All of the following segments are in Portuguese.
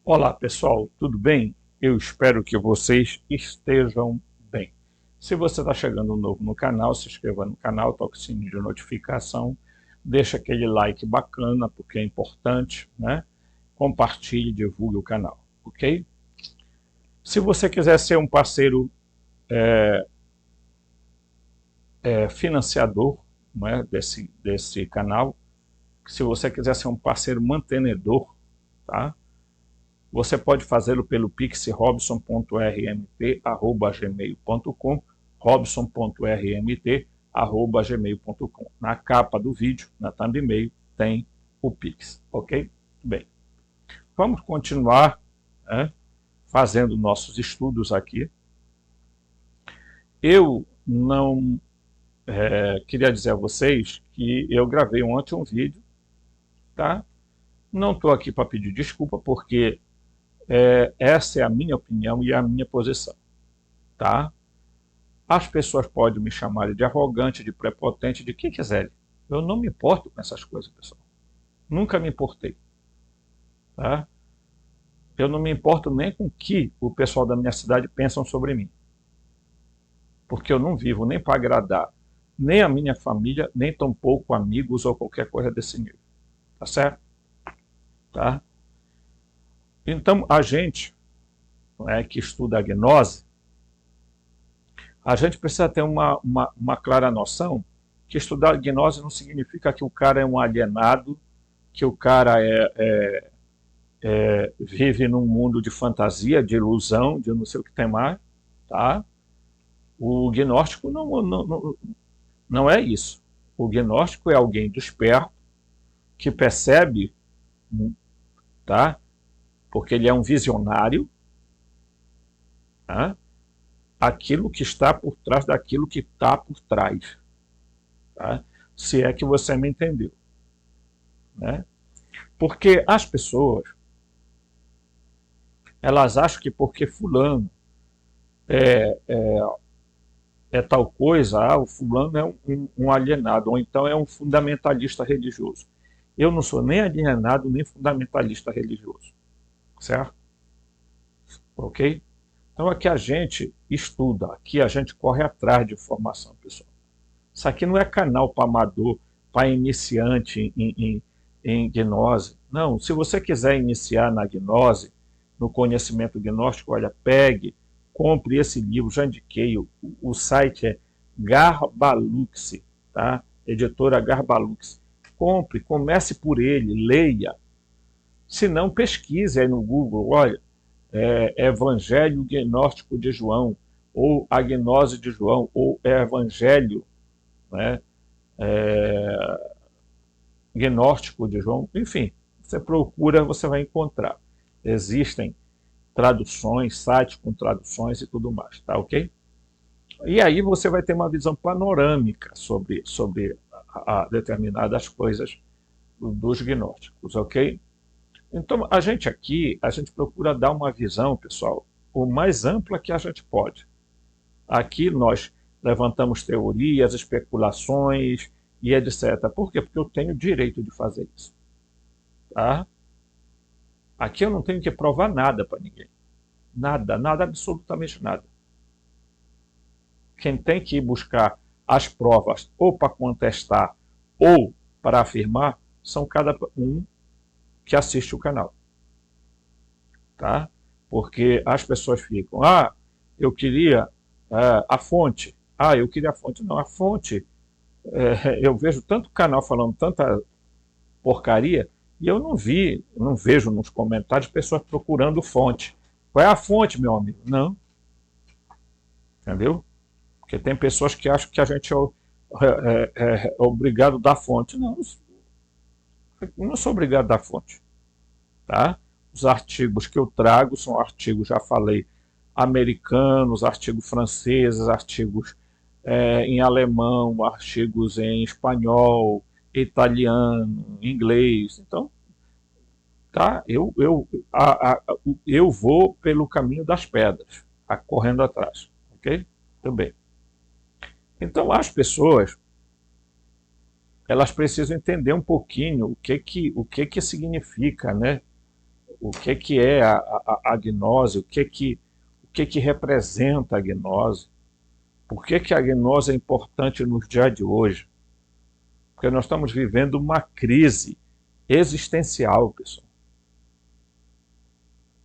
Olá pessoal, tudo bem? Eu espero que vocês estejam bem. Se você está chegando novo no canal, se inscreva no canal, toque o sininho de notificação, deixa aquele like bacana, porque é importante, né? Compartilhe, divulgue o canal, ok? Se você quiser ser um parceiro financiador, né, desse canal, se você quiser ser um parceiro mantenedor, tá? Você pode fazê-lo pelo pixrobson.rmt@gmail.com, robson.rmt@gmail.com. Na capa do vídeo, na thumbnail, tem o Pix, ok? Bem, vamos continuar, né, fazendo nossos estudos aqui. Eu não queria dizer a vocês que eu gravei ontem um vídeo, tá? Não estou aqui para pedir desculpa, porque essa é a minha opinião e a minha posição, tá? As pessoas podem me chamar de arrogante, de prepotente, de quem quiserem. Eu não me importo com essas coisas, pessoal. Nunca me importei, tá? Eu não me importo nem com o que o pessoal da minha cidade pensam sobre mim. Porque eu não vivo nem para agradar nem a minha família, nem tampouco amigos ou qualquer coisa desse nível. Tá certo? Tá? Então, a gente, né, que estuda a gnose, a gente precisa ter uma clara noção que estudar gnose não significa que o cara é um alienado, que o cara vive num mundo de fantasia, de ilusão, de não sei o que tem mais. Tá? O gnóstico não é isso. O gnóstico é alguém desperto, que percebe, tá? Porque ele é um visionário, tá? Aquilo que está por trás daquilo que está por trás. Tá? Se é que você me entendeu. Né? Porque as pessoas, elas acham que porque fulano é tal coisa, o fulano é um alienado, ou então é um fundamentalista religioso. Eu não sou nem alienado, nem fundamentalista religioso. Certo? Ok? Então aqui a gente estuda, aqui a gente corre atrás de informação, pessoal. Isso aqui não é canal para amador, para iniciante em gnose. Não, se você quiser iniciar na gnose, no conhecimento gnóstico, olha, pegue, compre esse livro, já indiquei, o site é Garbalux, tá? Editora Garbalux. Compre, comece por ele, leia. Se não, pesquise aí no Google, olha, Evangelho Gnóstico de João, ou a Gnose de João, ou Evangelho, né, Gnóstico de João, enfim, você procura, você vai encontrar. Existem traduções, sites com traduções e tudo mais, tá ok? E aí você vai ter uma visão panorâmica sobre determinadas coisas dos gnósticos, ok? Então, a gente aqui, a gente procura dar uma visão, pessoal, o mais ampla que a gente pode. Aqui nós levantamos teorias, especulações e etc. Por quê? Porque eu tenho o direito de fazer isso. Tá? Aqui eu não tenho que provar nada para ninguém. Nada, nada, absolutamente nada. Quem tem que ir buscar as provas ou para contestar ou para afirmar são cada um que assiste o canal. Tá? Porque as pessoas ficam, eu queria a fonte. Eu queria a fonte. Não, a fonte, eu vejo tanto canal falando tanta porcaria, e eu não vejo nos comentários pessoas procurando fonte. Qual é a fonte, meu amigo? Não. Entendeu? Porque tem pessoas que acham que a gente é obrigado a dar fonte. Não, não sou obrigado a dar fonte. Tá? Os artigos que eu trago são artigos, já falei, americanos, artigos franceses, artigos em alemão, artigos em espanhol, italiano, inglês. Então, tá? Eu vou pelo caminho das pedras, correndo atrás. Ok? Também. Então, as pessoas, elas precisam entender um pouquinho o que significa, né? o que é a gnose, o que representa a gnose, por que a gnose é importante nos dias de hoje. Porque nós estamos vivendo uma crise existencial, pessoal.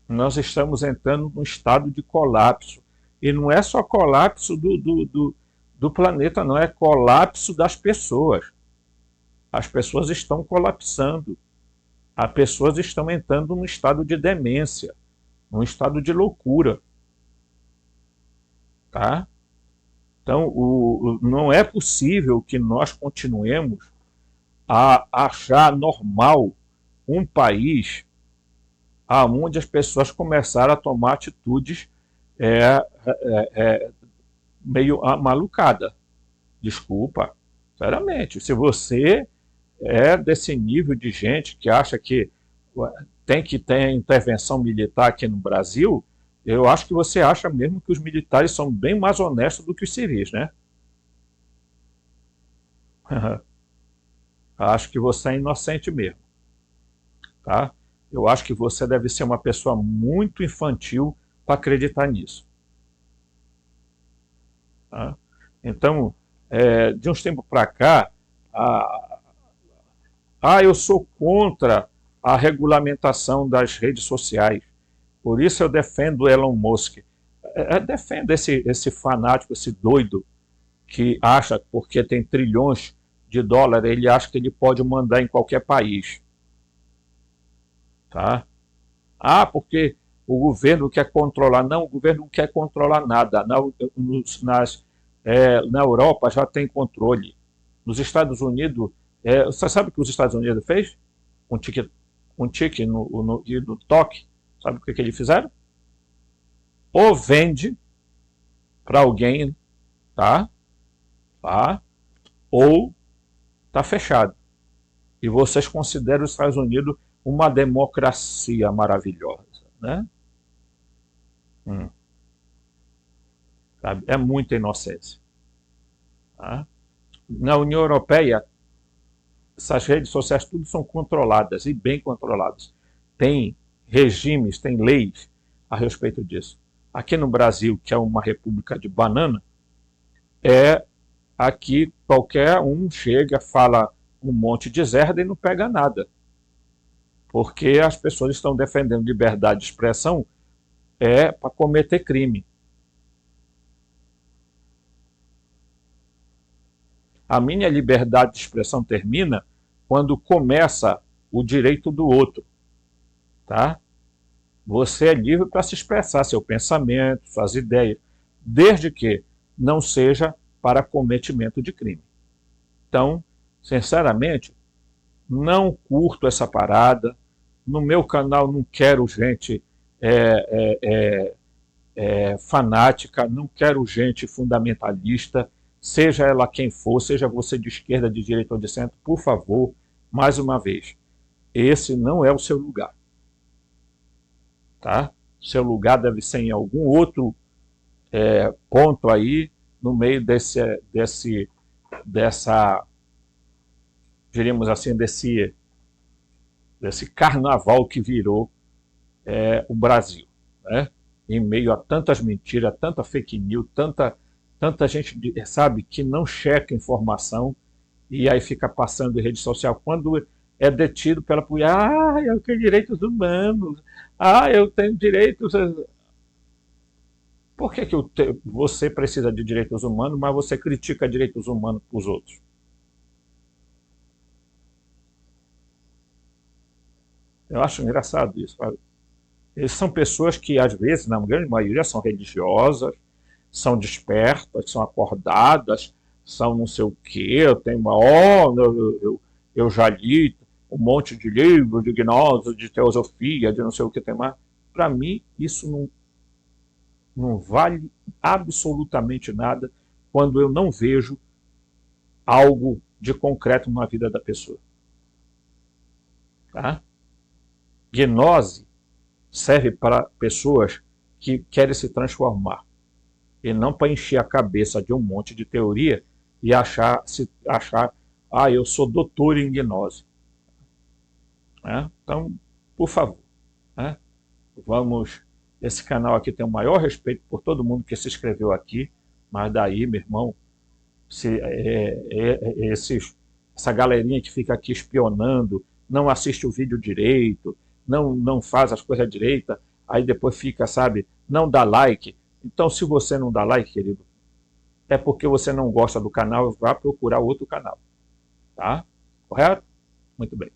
Nós estamos entrando num estado de colapso. E não é só colapso do planeta, não, é colapso das pessoas. As pessoas estão colapsando. As pessoas estão entrando num estado de demência, num estado de loucura. Tá? Então, não é possível que nós continuemos a achar normal um país onde as pessoas começaram a tomar atitudes meio malucada. Desculpa, sinceramente. Se você é desse nível de gente que acha que tem que ter intervenção militar aqui no Brasil, eu acho que você acha mesmo que os militares são bem mais honestos do que os civis, né? Acho que você é inocente mesmo, tá? Eu acho que você deve ser uma pessoa muito infantil para acreditar nisso. Tá? Então, de uns tempos para cá, eu sou contra a regulamentação das redes sociais. Por isso eu defendo Elon Musk. Defendo esse fanático, esse doido, que acha, porque tem trilhões de dólares, ele acha que ele pode mandar em qualquer país. Tá? Porque o governo quer controlar. Não, o governo não quer controlar nada. Na Europa já tem controle. Nos Estados Unidos, você sabe o que os Estados Unidos fez? Um tique no toque. Sabe o que eles fizeram? Ou vende para alguém, tá? Ou tá fechado. E vocês consideram os Estados Unidos uma democracia maravilhosa, né? Sabe? É muita inocência. Tá? Na União Europeia, essas redes sociais tudo são controladas e bem controladas. Tem regimes, tem leis a respeito disso. Aqui no Brasil, que é uma república de banana, aqui qualquer um chega, fala um monte de zerda e não pega nada. Porque as pessoas estão defendendo liberdade de expressão para cometer crime. A minha liberdade de expressão termina quando começa o direito do outro. Tá? Você é livre para se expressar seu pensamento, suas ideias, desde que não seja para cometimento de crime. Então, sinceramente, não curto essa parada. No meu canal não quero gente fanática, não quero gente fundamentalista, seja ela quem for, seja você de esquerda, de direita ou de centro, por favor, mais uma vez, esse não é o seu lugar. Tá? Seu lugar deve ser em algum outro ponto aí, no meio dessa, diríamos assim, desse carnaval que virou o Brasil, né? Em meio a tantas mentiras, tanta fake news, tanta gente, sabe, que não checa informação e aí fica passando em rede social. Quando é detido pela polícia, eu tenho direitos humanos, eu tenho direitos. Por que você precisa de direitos humanos, mas você critica direitos humanos para os outros? Eu acho engraçado isso. Sabe? Eles são pessoas que, às vezes, na grande maioria, são religiosas, são despertas, são acordadas, são não sei o quê. Eu tenho eu já li um monte de livros de gnose, de teosofia, de não sei o que tem mais. Para mim, isso não vale absolutamente nada quando eu não vejo algo de concreto na vida da pessoa. Tá? Gnose serve para pessoas que querem se transformar e não para encher a cabeça de um monte de teoria e achar eu sou doutor em gnose. Então, por favor, né? Vamos, esse canal aqui tem o maior respeito por todo mundo que se inscreveu aqui, mas daí, meu irmão, essa galerinha que fica aqui espionando, não assiste o vídeo direito, não faz as coisas direitas, aí depois fica, sabe, não dá like. Então, se você não dá like, querido, é porque você não gosta do canal, vá procurar outro canal, tá? Correto? Muito bem.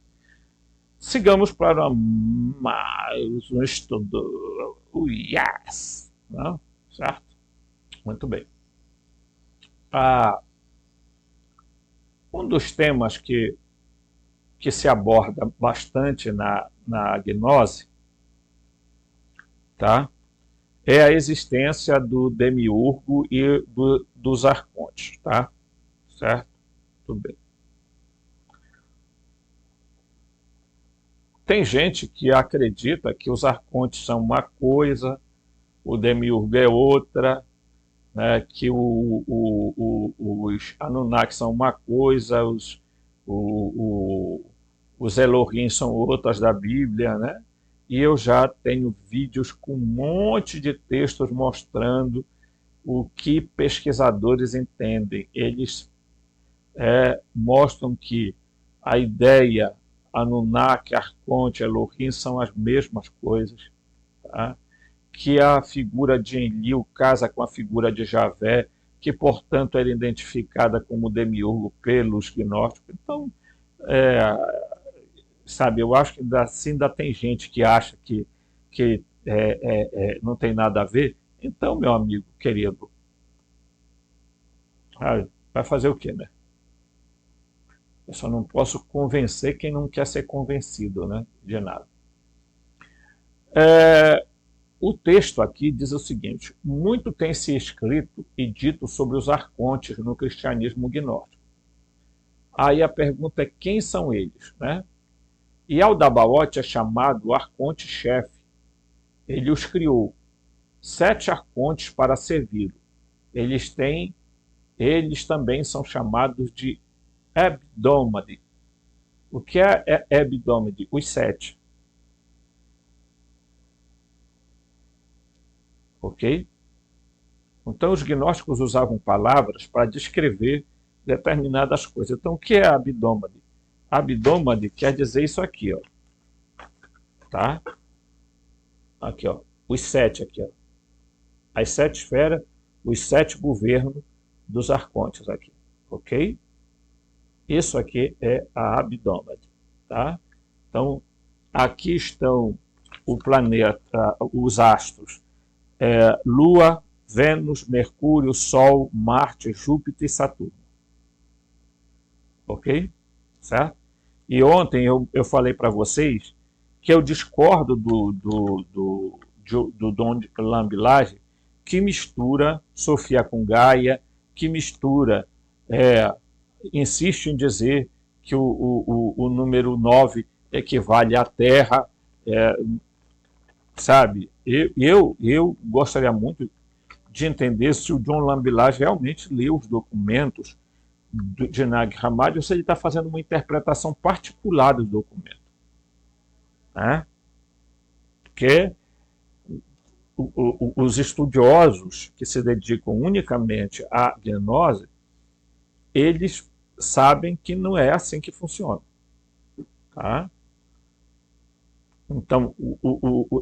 Sigamos para mais um estudo. Yes! Não? Certo? Muito bem. Um dos temas que se aborda bastante na gnose, tá? É a existência do demiurgo e dos arcontes, tá? Certo? Tudo bem. Tem gente que acredita que os arcontes são uma coisa, o demiurgo é outra, né, que os Anunnaki são uma coisa, os Elohim são outras da Bíblia, né? E eu já tenho vídeos com um monte de textos mostrando o que pesquisadores entendem. Eles mostram que a ideia Anunnaki, Arconte, Elohim são as mesmas coisas, tá? Que a figura de Enlil casa com a figura de Javé, que, portanto, era identificada como demiurgo pelos gnósticos. Então, é, sabe, eu acho que ainda tem gente que acha que não tem nada a ver. Então, meu amigo querido, vai fazer o quê, né? Eu só não posso convencer quem não quer ser convencido, né? De nada. O texto aqui diz o seguinte: muito tem se escrito e dito sobre os arcontes no cristianismo gnóstico. Aí a pergunta é: quem são eles, né? E Aldabaoth é chamado arconte-chefe. Ele os criou, 7 arcontes para servi-lo. Eles também são chamados de Hebdomade. O que é Hebdomade? Os 7. Ok? Então, os gnósticos usavam palavras para descrever determinadas coisas. Então, o que é abdômade? Abdômade quer dizer isso aqui, ó. Tá? Aqui, ó. Os 7 aqui, ó. As 7 esferas, os 7 governos dos arcontes aqui. Ok? Isso aqui é a abdômade. Tá? Então, aqui estão o planeta, os astros. Lua, Vênus, Mercúrio, Sol, Marte, Júpiter e Saturno. Ok? Certo? E ontem eu falei para vocês que eu discordo do Dom Lambilage, que mistura Sofia com Gaia, que mistura, insiste em dizer que o número 9 equivale à Terra, sabe? Eu gostaria muito de entender se o John Lambilage realmente leu os documentos de Nag Hammadi ou se ele está fazendo uma interpretação particular do documento, né? Porque os estudiosos que se dedicam unicamente à gnose, eles sabem que não é assim que funciona, tá? Então,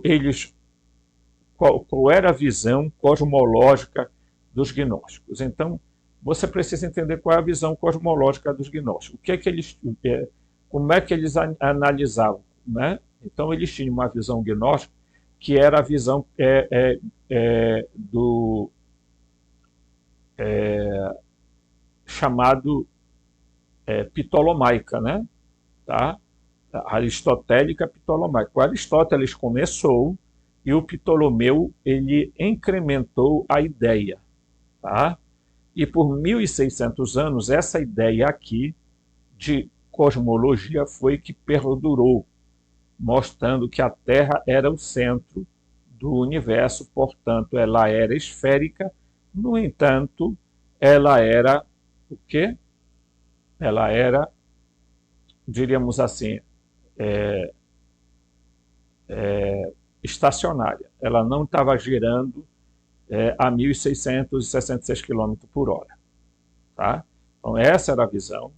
eles qual era a visão cosmológica dos gnósticos? Então, você precisa entender qual é a visão cosmológica dos gnósticos. O que é que eles, como é que eles analisavam, né? Então, eles tinham uma visão gnóstica que era a visão do chamado ptolomaica, né? Tá? Aristotélica ptolomaica. O Aristóteles começou e o Ptolomeu ele incrementou a ideia, tá? E por 1.600 anos essa ideia aqui de cosmologia foi que perdurou, mostrando que a Terra era o centro do universo, portanto ela era esférica, no entanto ela era o quê? Ela era, diríamos assim, estacionária. Ela não estava girando a 1.666 km por hora. Tá? Então, essa era a visão.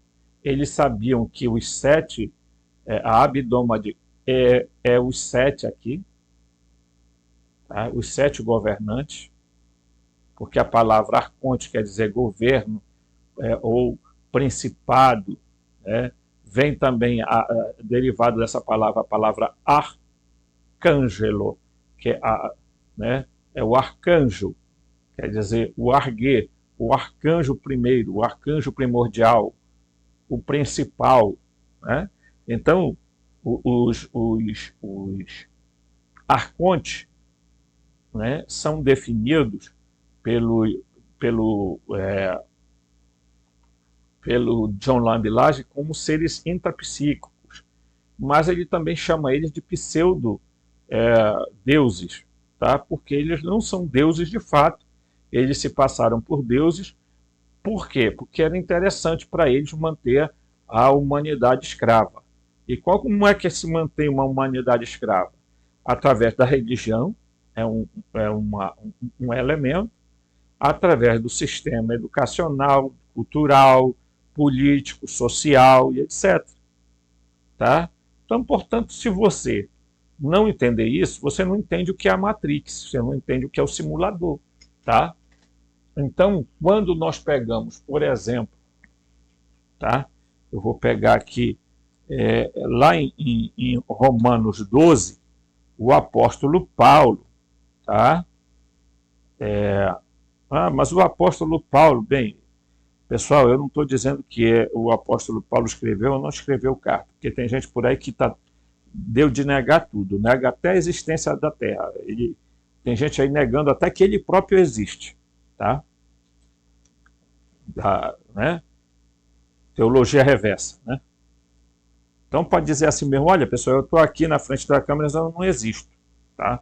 Eles sabiam que os 7, a abdômade é os 7 aqui, tá? Os 7 governantes, porque a palavra arconte quer dizer governo ou principado, vem também derivado dessa palavra, a palavra arcângelo, que é o arcanjo, quer dizer o argue, o arcanjo primeiro, o arcanjo primordial, o principal. Né? Então, os arcontes, né, são definidos pelo John Lambilage como seres intrapsíquicos, mas ele também chama eles de pseudo-deuses, tá? Porque eles não são deuses de fato, eles se passaram por deuses. Por quê? Porque era interessante para eles manter a humanidade escrava. E como é que se mantém uma humanidade escrava? Através da religião, um elemento, através do sistema educacional, cultural, político, social e etc. Tá? Então, portanto, se você não entender isso, você não entende o que é a Matrix, você não entende o que é o simulador. Tá? Então, quando nós pegamos, por exemplo, tá? Eu vou pegar aqui, lá em Romanos 12, o apóstolo Paulo, tá? Mas o apóstolo Paulo, bem, pessoal, eu não estou dizendo que o apóstolo Paulo escreveu ou não escreveu carta, porque tem gente por aí que deu de negar tudo, nega até a existência da Terra. Tem gente aí negando até que ele próprio existe, tá? Né? Teologia reversa, né? Então pode dizer assim mesmo, olha pessoal, eu estou aqui na frente da câmera, mas eu não existo, tá?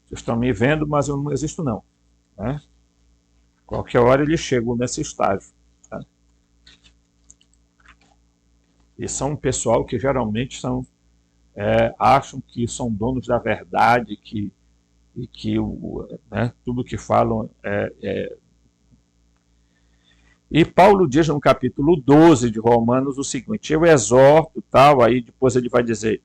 Vocês estão me vendo, mas eu não existo não, né? Qualquer hora eles chegam nesse estágio, tá? E são um pessoal que geralmente acham que são donos da verdade, e que tudo que falam E Paulo diz no capítulo 12 de Romanos o seguinte, eu exorto, tal, aí depois ele vai dizer,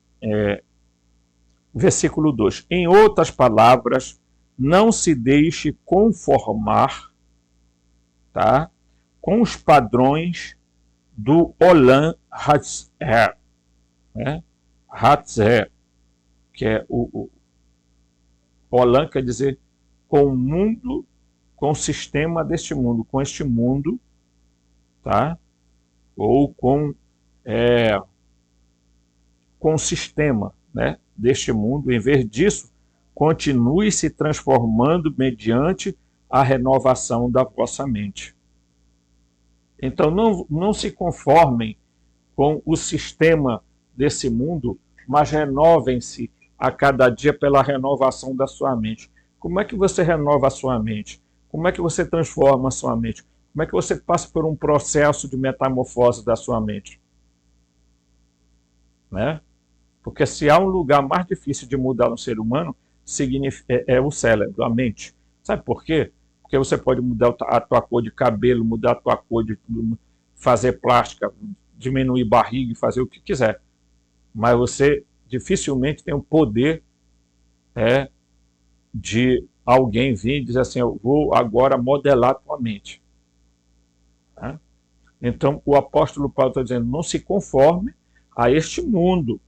versículo 2, em outras palavras, não se deixe conformar, tá, com os padrões do Olam Hazeh, né? Hazeh, que é o Olam quer dizer com o mundo, com o sistema deste mundo, com este mundo, tá? Ou com o sistema, né, deste mundo. Em vez disso, continue se transformando mediante a renovação da vossa mente. Então, não se conformem com o sistema desse mundo, mas renovem-se a cada dia pela renovação da sua mente. Como é que você renova a sua mente? Como é que você transforma a sua mente? Como é que você passa por um processo de metamorfose da sua mente? Né? Porque se há um lugar mais difícil de mudar no ser humano, é o cérebro, a mente. Sabe por quê? Porque você pode mudar a tua cor de cabelo, mudar a tua cor de fazer plástica, diminuir barriga e fazer o que quiser. Mas você dificilmente tem o poder de alguém vir e dizer assim, eu vou agora modelar a tua mente. Tá? Então, o apóstolo Paulo está dizendo, não se conforme a este mundo,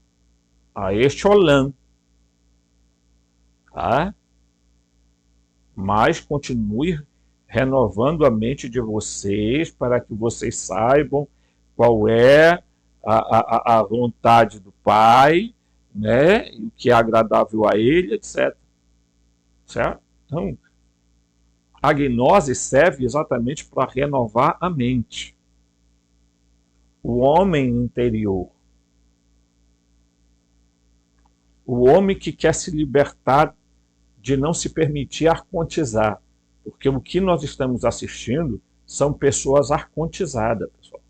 a este Olam, tá? Mas continue renovando a mente de vocês para que vocês saibam qual é a vontade do Pai, né? O que é agradável a Ele, etc. Certo? Então, a gnose serve exatamente para renovar a mente. O homem interior. O homem que quer se libertar de não se permitir arcontizar. Porque o que nós estamos assistindo são pessoas arcontizadas, pessoal.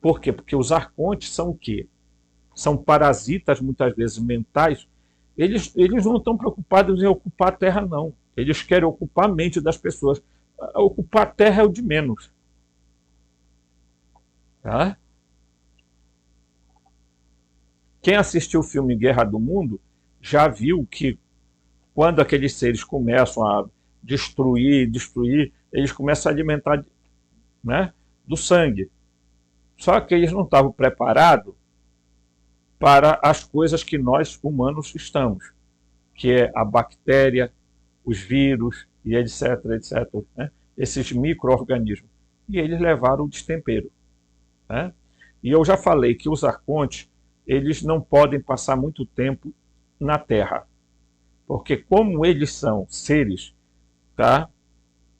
Por quê? Porque os arcontes são o quê? São parasitas, muitas vezes, mentais, Eles não estão preocupados em ocupar a Terra, não. Eles querem ocupar a mente das pessoas. Ocupar a Terra é o de menos. Tá? Quem assistiu o filme Guerra do Mundo já viu que quando aqueles seres começam a destruir, eles começam a alimentar, né, do sangue. Só que eles não estavam preparados para as coisas que nós humanos estamos, que é a bactéria, os vírus e etc, etc, né? Esses micro-organismos. E eles levaram o destempero. Né? E eu já falei que os arcontes, eles não podem passar muito tempo na Terra, porque como eles são seres, tá,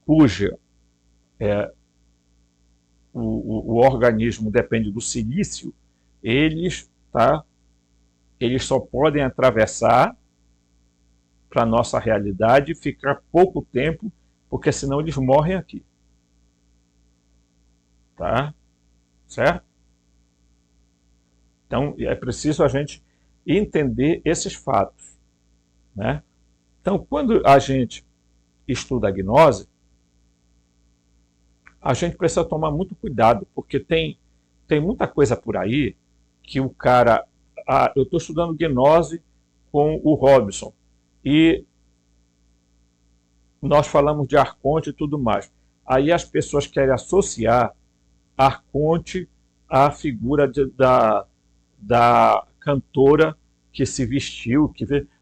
cuja o organismo depende do silício, eles só podem atravessar para a nossa realidade e ficar pouco tempo, porque senão eles morrem aqui. Tá? Certo? Então, é preciso a gente entender esses fatos. Né? Então, quando a gente estuda a gnose, a gente precisa tomar muito cuidado, porque tem muita coisa por aí que o cara... eu estou estudando gnose com o Robson, e nós falamos de arconte e tudo mais. Aí as pessoas querem associar arconte à figura da cantora que se vestiu,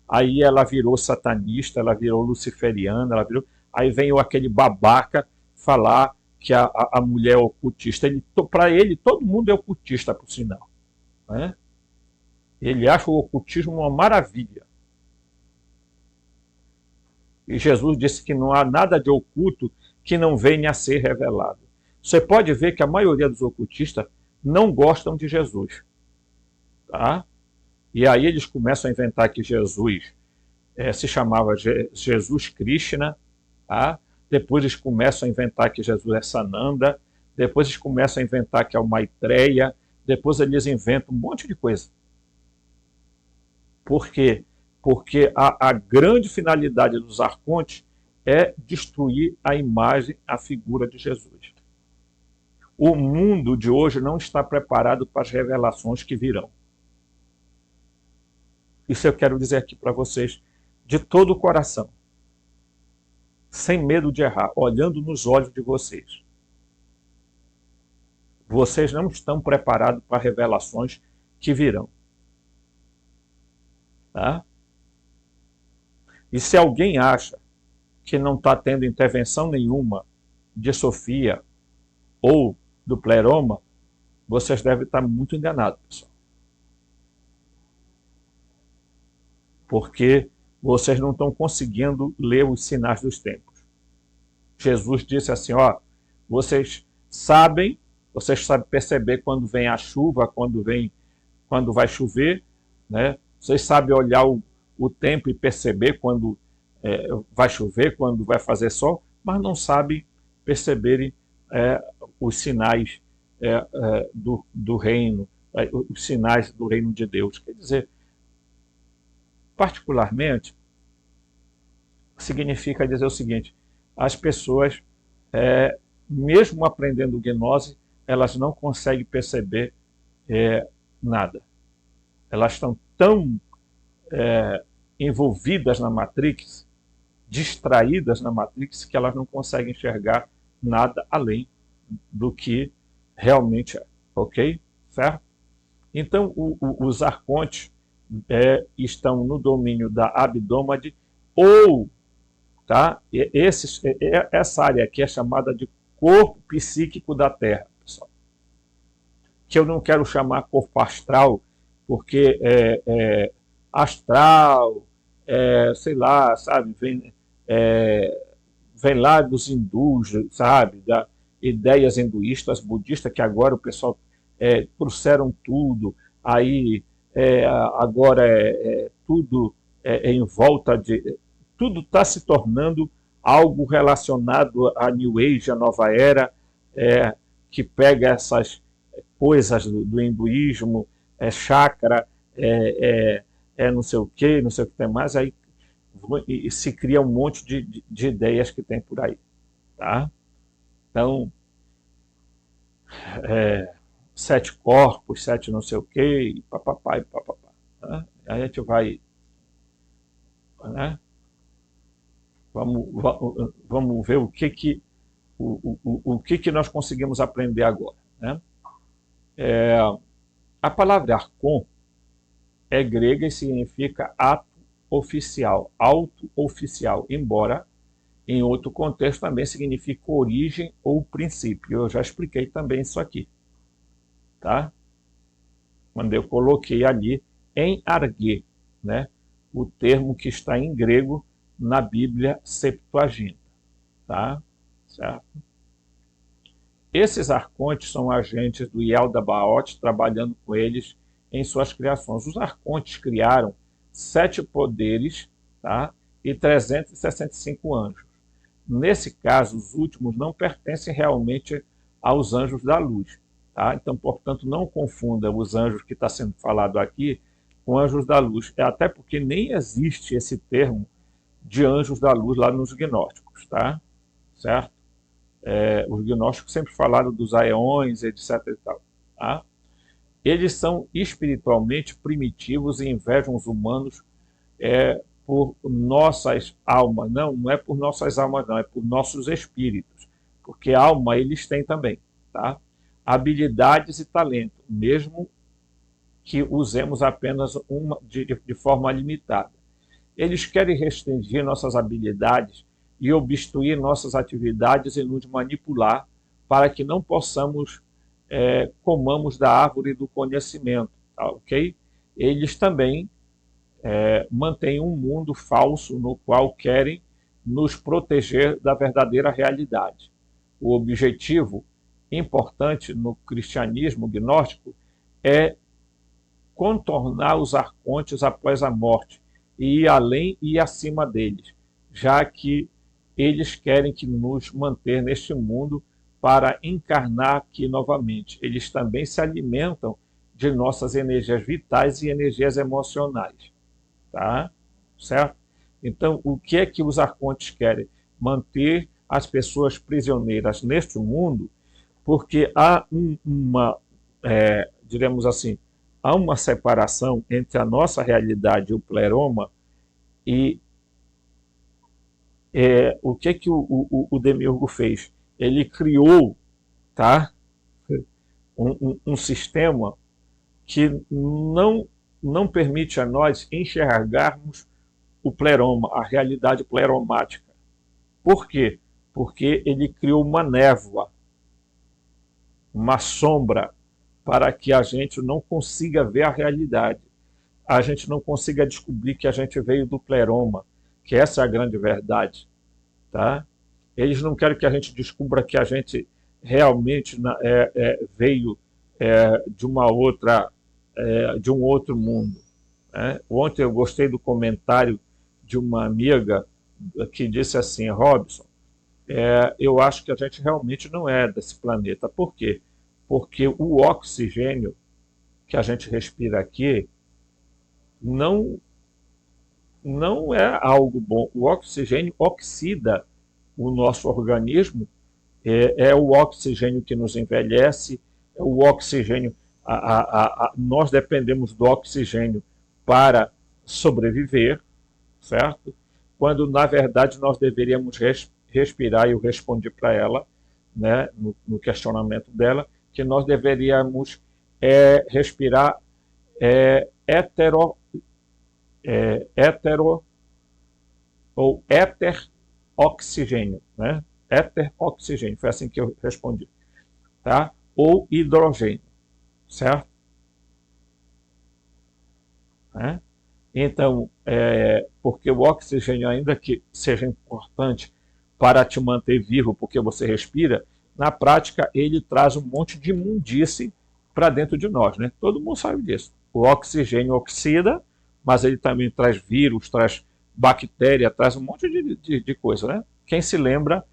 aí ela virou satanista, ela virou luciferiana, aí vem aquele babaca falar que a mulher é ocultista. Para ele, todo mundo é ocultista, por sinal. Né? Ele acha o ocultismo uma maravilha. E Jesus disse que não há nada de oculto que não venha a ser revelado. Você pode ver que a maioria dos ocultistas não gostam de Jesus. Tá? E aí eles começam a inventar que Jesus se chamava Jesus Krishna. Tá? Depois eles começam a inventar que Jesus é Sananda. Depois eles começam a inventar que é o Maitreya. Depois eles inventam um monte de coisa. Por quê? Porque a grande finalidade dos arcontes é destruir a imagem, a figura de Jesus. O mundo de hoje não está preparado para as revelações que virão. Isso eu quero dizer aqui para vocês de todo o coração, sem medo de errar, olhando nos olhos de vocês. Vocês não estão preparados para revelações que virão. Tá? E se alguém acha que não está tendo intervenção nenhuma de Sofia ou do pleroma, vocês devem estar muito enganados, pessoal. Porque vocês não estão conseguindo ler os sinais dos tempos. Jesus disse assim, vocês sabem perceber quando vem a chuva, quando vai chover, né? Vocês sabem olhar o tempo e perceber quando vai chover, quando vai fazer sol, mas não sabem perceberem os sinais do reino, os sinais do reino de Deus. Quer dizer, particularmente, significa dizer o seguinte, as pessoas, mesmo aprendendo gnose, elas não conseguem perceber nada. Elas estão tão envolvidas na Matrix, distraídas na Matrix, que elas não conseguem enxergar nada além do que realmente é. Ok? Certo? Então, os arcontes estão no domínio da Abdômade, ou tá? Essa área aqui é chamada de corpo psíquico da Terra, pessoal. Que eu não quero chamar corpo astral, porque astral, sei lá, sabe, vem lá dos hindus, sabe, ideias hinduístas, budistas, que agora o pessoal trouxeram tudo, aí agora tudo em volta de... Tudo está se tornando algo relacionado à New Age, à Nova Era, que pega essas coisas do hinduísmo, chakra, é não sei o que, não sei o que tem mais, aí e se cria um monte de ideias que tem por aí, tá? Então, é, 7 corpos, 7 não sei o que, e papapá, e papapá. Né? Aí a gente vai, né? Vamos ver o que nós conseguimos aprender agora, né? A palavra arcon é grega e significa ato oficial, auto oficial, embora em outro contexto também significa origem ou princípio. Eu já expliquei também isso aqui, tá? Quando eu coloquei ali em argê, né? O termo que está em grego na Bíblia Septuaginta, tá? Certo? Esses arcontes são agentes do Yaldabaoth trabalhando com eles em suas criações. Os arcontes criaram 7 poderes, tá? E 365 anjos. Nesse caso, os últimos não pertencem realmente aos anjos da luz. Tá? Então, portanto, não confunda os anjos que está sendo falado aqui com anjos da luz. Até porque nem existe esse termo de anjos da luz lá nos gnósticos. Tá? Certo? Os gnósticos sempre falaram dos aeões, etc. E tal, tá? Eles são espiritualmente primitivos e invejam os humanos por nossas almas. Não é por nossas almas, não, é por nossos espíritos. Porque alma eles têm também. Tá? Habilidades e talento, mesmo que usemos apenas uma de forma limitada. Eles querem restringir nossas habilidades e obstruir nossas atividades e nos manipular para que não possamos comamos da árvore do conhecimento, tá, ok? Eles também mantêm um mundo falso no qual querem nos proteger da verdadeira realidade. O objetivo importante no cristianismo gnóstico é contornar os arcontes após a morte e ir além e acima deles, já que eles querem que nos manter neste mundo para encarnar aqui novamente. Eles também se alimentam de nossas energias vitais e energias emocionais. Tá? Certo? Então, o que é que os arcontes querem? Manter as pessoas prisioneiras neste mundo, porque há diremos assim, há uma separação entre a nossa realidade e o pleroma, e o que é que o Demiurgo fez? Ele criou, tá, um sistema que não permite a nós enxergarmos o pleroma, a realidade pleromática. Por quê? Porque ele criou uma névoa, uma sombra, para que a gente não consiga ver a realidade. A gente não consiga descobrir que a gente veio do pleroma, que essa é a grande verdade. Tá? Eles não querem que a gente descubra que a gente realmente veio de uma outra, de um outro mundo. Né? Ontem eu gostei do comentário de uma amiga que disse assim: Robson, eu acho que a gente realmente não é desse planeta. Por quê? Porque o oxigênio que a gente respira aqui não é algo bom. O oxigênio oxida o nosso organismo, é o oxigênio que nos envelhece, é o oxigênio, nós dependemos do oxigênio para sobreviver, certo? Quando, na verdade, nós deveríamos respirar, e eu respondi para ela, né, no questionamento dela, que nós deveríamos respirar hetero ou éter oxigênio, né? Éter oxigênio, foi assim que eu respondi, tá? Ou hidrogênio, certo? Né? Então, porque o oxigênio, ainda que seja importante para te manter vivo, porque você respira, na prática ele traz um monte de imundície para dentro de nós, né? Todo mundo sabe disso. O oxigênio oxida, mas ele também traz vírus, traz bactéria, traz um monte de coisa, né? Quem se lembra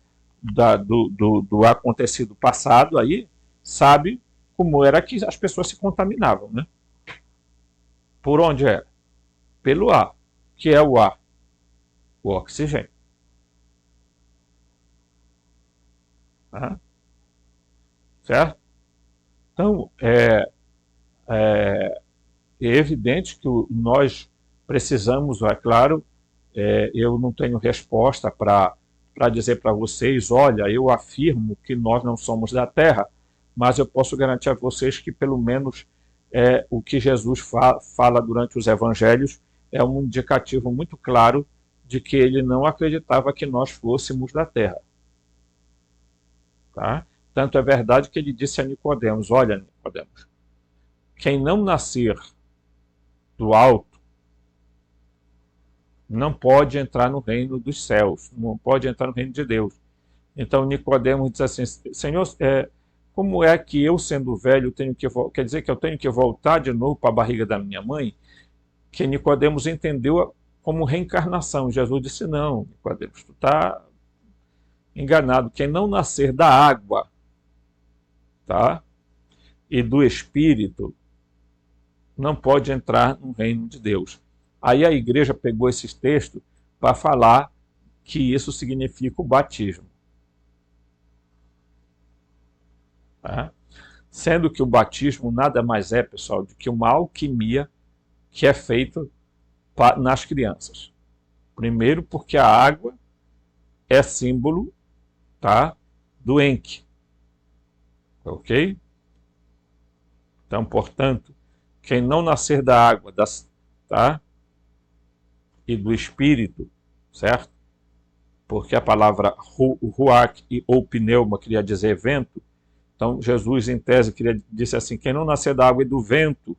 do acontecido passado aí, sabe como era que as pessoas se contaminavam, né? Por onde era? pelo ar. O que é o ar? O oxigênio. Tá? Certo? Então, é evidente que nós precisamos, é claro, eu não tenho resposta para dizer para vocês, olha, eu afirmo que nós não somos da Terra, mas eu posso garantir a vocês que pelo menos o que Jesus fala durante os evangelhos é um indicativo muito claro de que ele não acreditava que nós fôssemos da Terra. Tá? Tanto é verdade que ele disse a Nicodemos, olha, Nicodemos, quem não nascer do alto não pode entrar no reino dos céus, não pode entrar no reino de Deus. Então Nicodemos diz assim, Senhor, como é que eu, sendo velho, quer dizer que eu tenho que voltar de novo para a barriga da minha mãe? Que Nicodemos entendeu como reencarnação. Jesus disse, não, Nicodemos, tu está enganado. Quem não nascer da água, tá, e do Espírito, não pode entrar no reino de Deus. Aí a igreja pegou esses textos para falar que isso significa o batismo. Tá? Sendo que o batismo nada mais é, pessoal, do que uma alquimia que é feita nas crianças. Primeiro porque a água é símbolo, tá, do Enki. Ok? Então, portanto, quem não nascer da água, tá, e do Espírito, certo? Porque a palavra ruach ou pneuma queria dizer vento. Então, Jesus, em tese, disse assim, quem não nascer da água e do vento.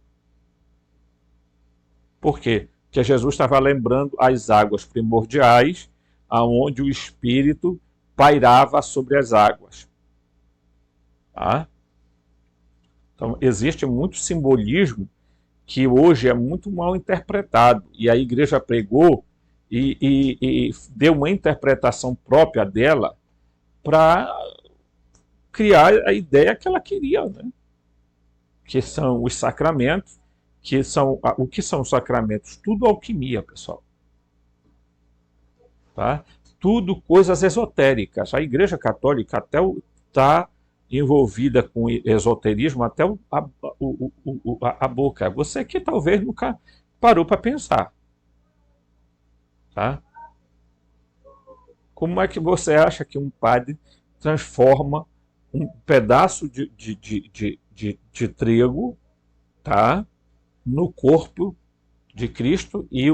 Por quê? Porque Jesus estava lembrando as águas primordiais, aonde o Espírito pairava sobre as águas. Tá? Então, existe muito simbolismo que hoje é muito mal interpretado. E a igreja pregou e deu uma interpretação própria dela para criar a ideia que ela queria, né? Que são os sacramentos, o que são os sacramentos? Tudo alquimia, pessoal. Tá? Tudo coisas esotéricas. A Igreja Católica até está envolvida com esoterismo até a boca. Você que talvez nunca parou para pensar. Tá? Como é que você acha que um padre transforma um pedaço de trigo, tá, no corpo de Cristo e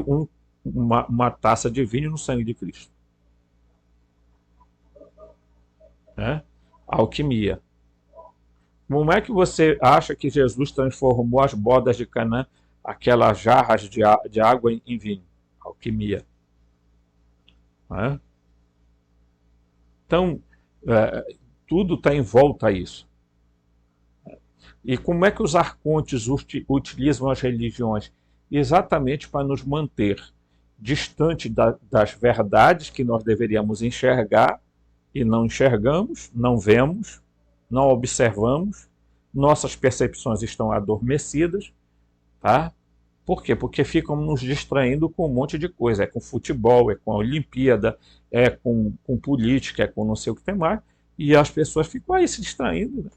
uma taça de vinho no sangue de Cristo? Né? Alquimia. Como é que você acha que Jesus transformou as bodas de Canaã, aquelas jarras de água em vinho? Alquimia. Né? Então, tudo está em volta a isso. E como é que os arcontes utilizam as religiões? Exatamente para nos manter distante das verdades que nós deveríamos enxergar e não enxergamos, não vemos, não observamos, nossas percepções estão adormecidas, tá? Por quê? Porque ficam nos distraindo com um monte de coisa, é com futebol, é com a Olimpíada, é com política, é com não sei o que tem mais, e as pessoas ficam aí se distraindo,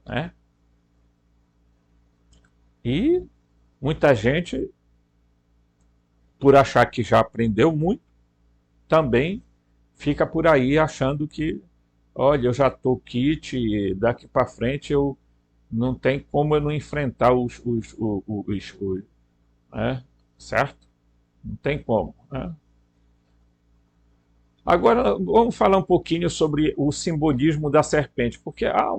né? E muita gente, por achar que já aprendeu muito, também fica por aí achando que, olha, eu já estou kit, daqui para frente eu não tem como eu não enfrentar né? Certo? Não tem como. Né? Agora, vamos falar um pouquinho sobre o simbolismo da serpente, porque há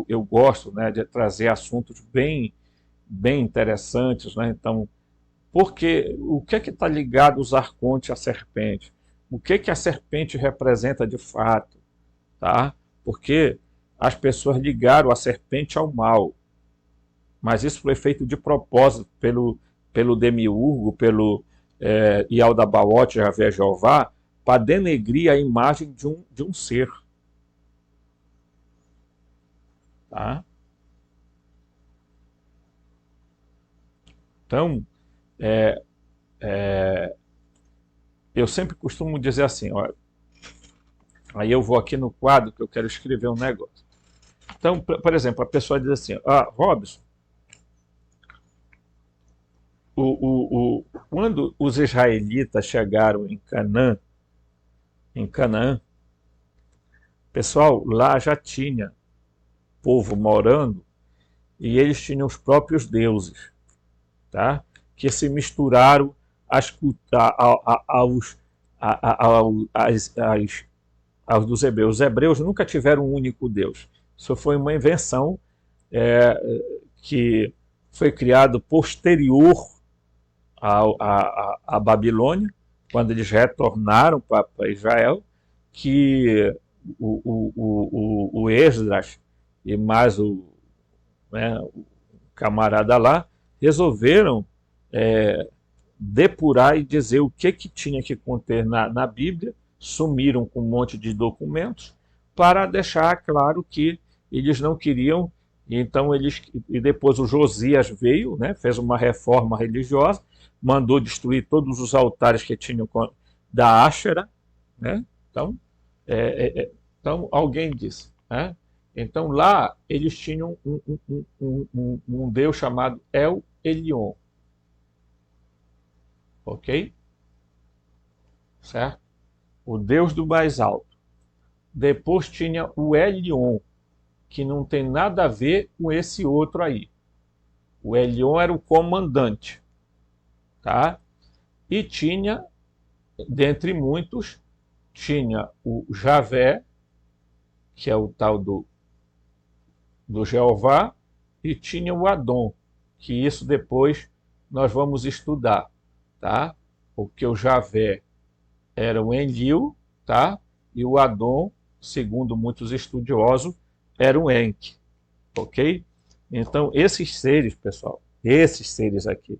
eu gosto, né, de trazer assuntos bem interessantes, né? Então, porque o que é que está ligado os arcontes à serpente? O que é que a serpente representa de fato? Tá? Porque as pessoas ligaram a serpente ao mal, mas isso foi feito de propósito pelo Demiurgo, pelo Yaldabaoth, Javé Jeová, para denegrir a imagem de um ser. Tá? Então, eu sempre costumo dizer assim, olha, aí eu vou aqui no quadro que eu quero escrever um negócio. Então, por exemplo, a pessoa diz assim, Robson, quando os israelitas chegaram em Canaã, pessoal, lá já tinha povo morando e eles tinham os próprios deuses, tá? Que se misturaram aos dos hebreus. Os hebreus nunca tiveram um único Deus. Isso foi uma invenção é, que foi criado posterior à Babilônia, quando eles retornaram para Israel, que o Esdras e mais o camarada lá resolveram depurar e dizer o que tinha que conter na Bíblia, sumiram com um monte de documentos para deixar claro que eles não queriam. Então e depois o Josias veio, né, fez uma reforma religiosa, mandou destruir todos os altares que tinham da Áshera, né? Então, então alguém disse, né? Então lá eles tinham um Deus chamado El Elyon, ok? Certo? O Deus do mais alto. Depois tinha o Elyon, que não tem nada a ver com esse outro aí. O Elyon era o comandante, tá? E tinha, dentre muitos, tinha o Javé, que é o tal do Jeová, e tinha o Adon, que isso depois nós vamos estudar, tá? Porque o Javé era o Enlil, tá? E o Adon, segundo muitos estudiosos, era o Enki, ok? Então, esses seres, pessoal, esses seres aqui,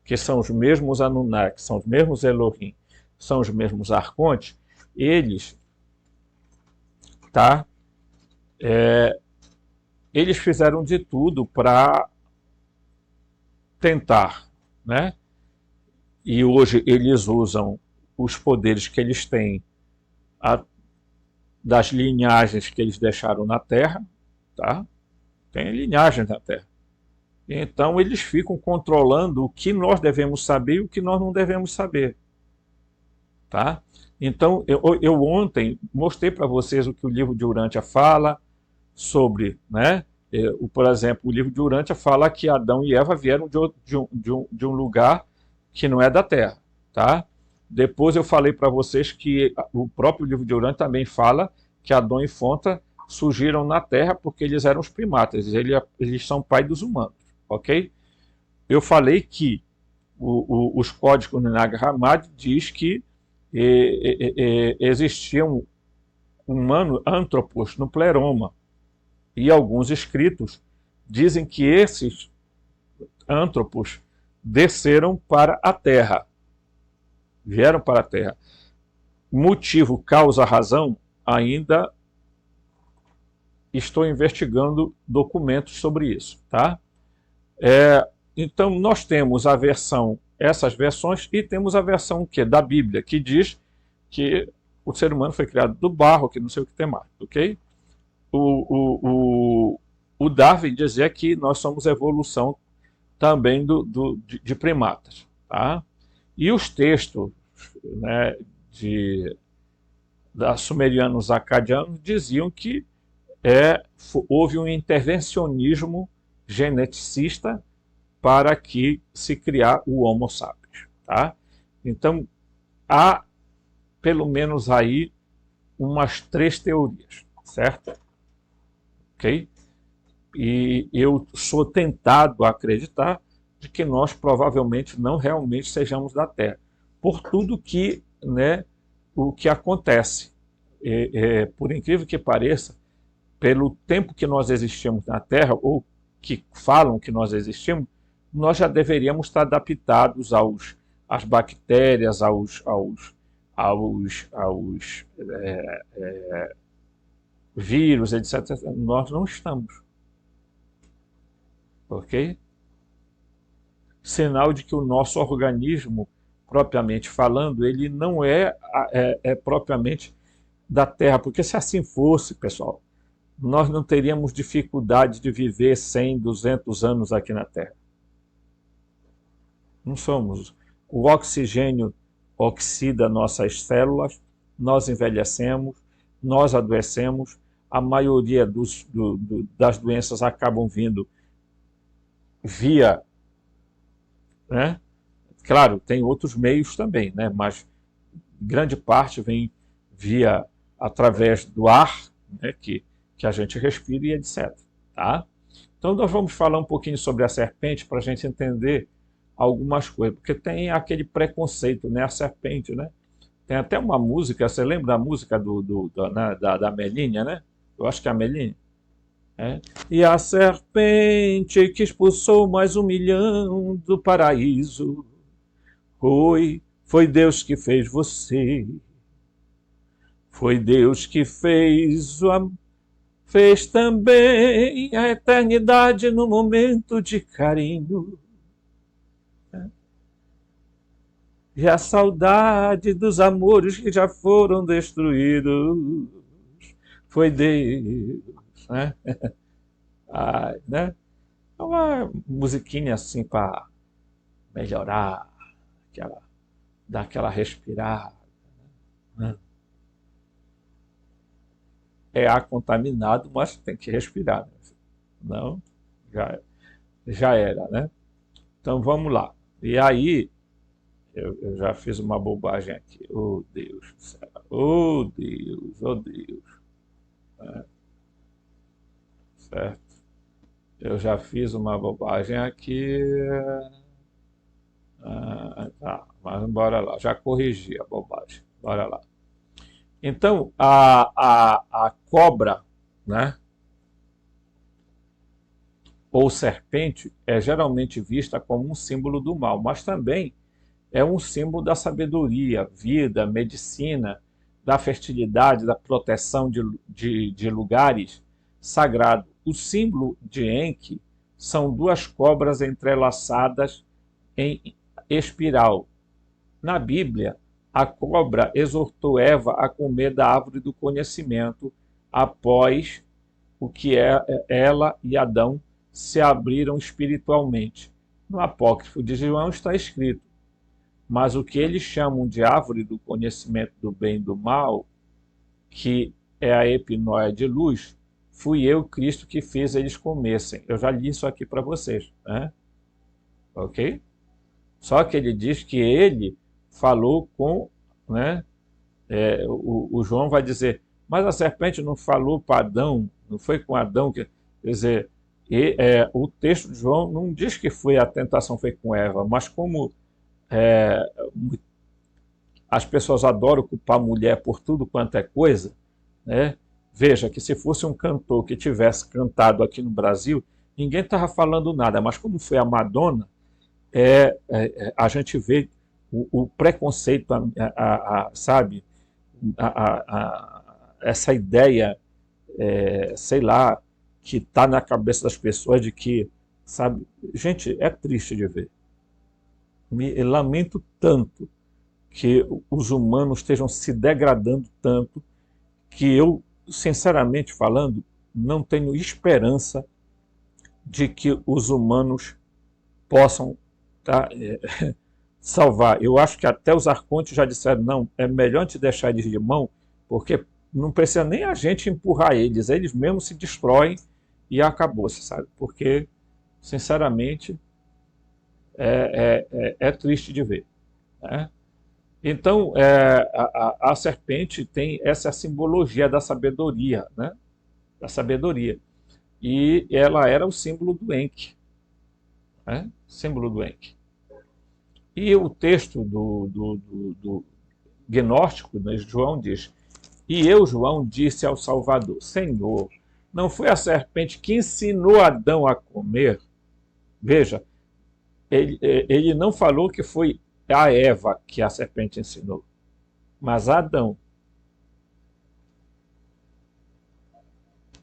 que são os mesmos Anunnaki, são os mesmos Elohim, são os mesmos arcontes, eles, tá? Eles fizeram de tudo para tentar, né? E hoje eles usam os poderes que eles têm das linhagens que eles deixaram na Terra, tá? Tem linhagens na Terra. Então eles ficam controlando o que nós devemos saber e o que nós não devemos saber, tá? Então eu ontem mostrei para vocês o que o livro de Urântia fala sobre, né? Por exemplo, o livro de Urântia fala que Adão e Eva vieram de um lugar que não é da Terra, tá? Depois eu falei para vocês que o próprio livro de Urântia também fala que Adão e Fonta surgiram na Terra porque eles eram os primatas, eles são pai dos humanos, ok? Eu falei que os códigos do Nag Hammadi diz que existiam antropos no Pleroma, e alguns escritos dizem que esses antropos desceram para a Terra, vieram para a Terra. Motivo, causa, razão, ainda estou investigando documentos sobre isso, tá? Então nós temos a versão, essas versões, e temos a versão da Bíblia, que diz que o ser humano foi criado do barro, que não sei o que tem mais, ok? O Darwin dizia que nós somos evolução também de primatas, tá? E os textos, né, da sumerianos acadianos diziam que houve um intervencionismo geneticista para que se criar o Homo sapiens, tá? Então há pelo menos aí umas 3 teorias, certo? Ok? E eu sou tentado a acreditar de que nós provavelmente não realmente sejamos da Terra, por tudo que, né, o que acontece. Por incrível que pareça, pelo tempo que nós existimos na Terra, ou que falam que nós existimos, nós já deveríamos estar adaptados às bactérias, aos vírus, etc. Nós não estamos. Ok? sinal de que o nosso organismo, propriamente falando, ele não é propriamente da Terra, porque se assim fosse, pessoal, nós não teríamos dificuldade de viver 100, 200 anos aqui na Terra. Não somos. O oxigênio oxida nossas células, nós envelhecemos, nós adoecemos, a maioria das doenças acabam vindo via, né? Claro, tem outros meios também, né? Mas grande parte vem via através do ar, né? Que a gente respira e etc. Tá? Então nós vamos falar um pouquinho sobre a serpente para a gente entender algumas coisas, porque tem aquele preconceito, né? A serpente, né? Tem até uma música, você lembra da música da Melinha, né? Eu acho que é a Melinha. É. E a serpente que expulsou mais 1 milhão do paraíso, foi Deus que fez você. Foi Deus que fez também a eternidade no momento de carinho. E a saudade dos amores que já foram destruídos. Foi Deus, né? Né? É uma musiquinha assim para melhorar, dar aquela respirada. Né? É ar contaminado, mas tem que respirar. Né? Não, já era, né? Então vamos lá. E aí, eu já fiz uma bobagem aqui. Oh, Deus do céu. Oh, Deus, oh, Deus. É, certo? Eu já fiz uma bobagem aqui. Tá, mas bora lá. Já corrigi a bobagem. Bora lá. Então, a cobra, né? Ou serpente é geralmente vista como um símbolo do mal, mas também é um símbolo da sabedoria, vida, medicina, da fertilidade, da proteção de lugares sagrados. O símbolo de Enki são duas cobras entrelaçadas em espiral. Na Bíblia, a cobra exortou Eva a comer da árvore do conhecimento após o que ela e Adão se abriram espiritualmente. No apócrifo de João está escrito: mas o que eles chamam de árvore do conhecimento do bem e do mal, que é a epinóia de luz, fui eu, Cristo, que fiz eles comessem. Eu já li isso aqui para vocês, né? Ok? Só que ele diz que ele falou com, né? O João vai dizer, mas a serpente não falou para Adão, não foi com Adão que, quer dizer, o texto de João não diz que foi a tentação foi com Eva, mas como é, as pessoas adoram culpar a mulher por tudo quanto é coisa, né? Veja que se fosse um cantor que tivesse cantado aqui no Brasil, ninguém estava falando nada, mas como foi a Madonna, a gente vê o preconceito, sabe, essa ideia, sei lá, que está na cabeça das pessoas de que, sabe, gente, é triste de ver. Me lamento tanto que os humanos estejam se degradando tanto que eu, sinceramente falando, não tenho esperança de que os humanos possam salvar. Eu acho que até os arcontes já disseram, não, é melhor te deixar eles de mão, porque não precisa nem a gente empurrar eles mesmos se destroem e acabou-se, sabe? Porque, sinceramente, é triste de ver. Né? Então, a serpente tem essa simbologia da sabedoria, né? Da sabedoria. E ela era o símbolo do Enki, né? Símbolo do Enki. E o texto do gnóstico, né, João diz, e eu, João, disse ao Salvador, Senhor, não foi a serpente que ensinou Adão a comer? Veja, ele não falou que foi a Eva que a serpente ensinou, mas Adão.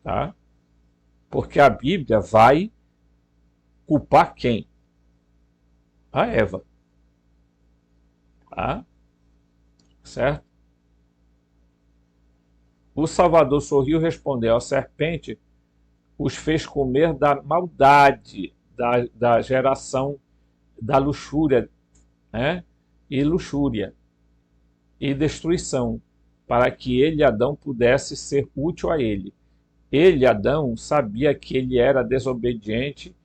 Tá? Porque a Bíblia vai culpar quem? a Eva. Tá? Certo? O Salvador sorriu e respondeu: a serpente os fez comer da maldade da geração da luxúria, né? E luxúria e destruição, para que ele, Adão, pudesse ser útil a ele. Ele, Adão, sabia que ele era desobediente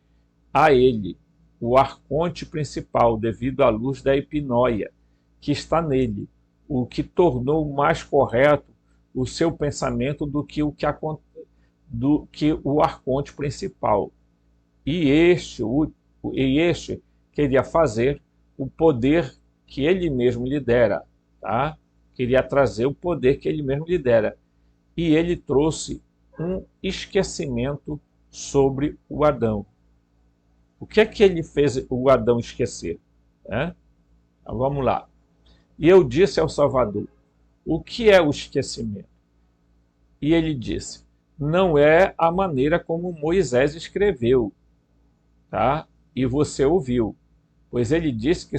a ele, o arconte principal, devido à luz da epinóia que está nele, o que tornou mais correto o seu pensamento do que o arconte principal. E este queria fazer o poder que ele mesmo lhe dera, tá? Queria trazer o poder que ele mesmo lhe dera. E ele trouxe um esquecimento sobre o Adão. O que é que ele fez o Adão esquecer? Né? Então, vamos lá. E eu disse ao Salvador: o que é o esquecimento? E ele disse: não é a maneira como Moisés escreveu, tá? E você ouviu, pois ele disse que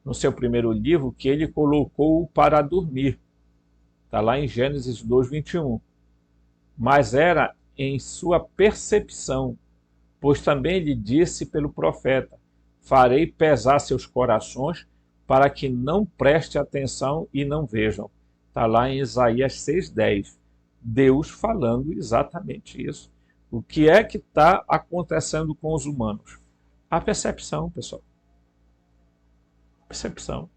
no seu primeiro livro que ele colocou-o para dormir. Está lá em Gênesis 2:21. Mas era em sua percepção, pois também ele disse pelo profeta: farei pesar seus corações para que não preste atenção e não vejam. Está lá em Isaías 6:10. Deus falando exatamente isso. O que é que está acontecendo com os humanos? A percepção, pessoal. Percepção.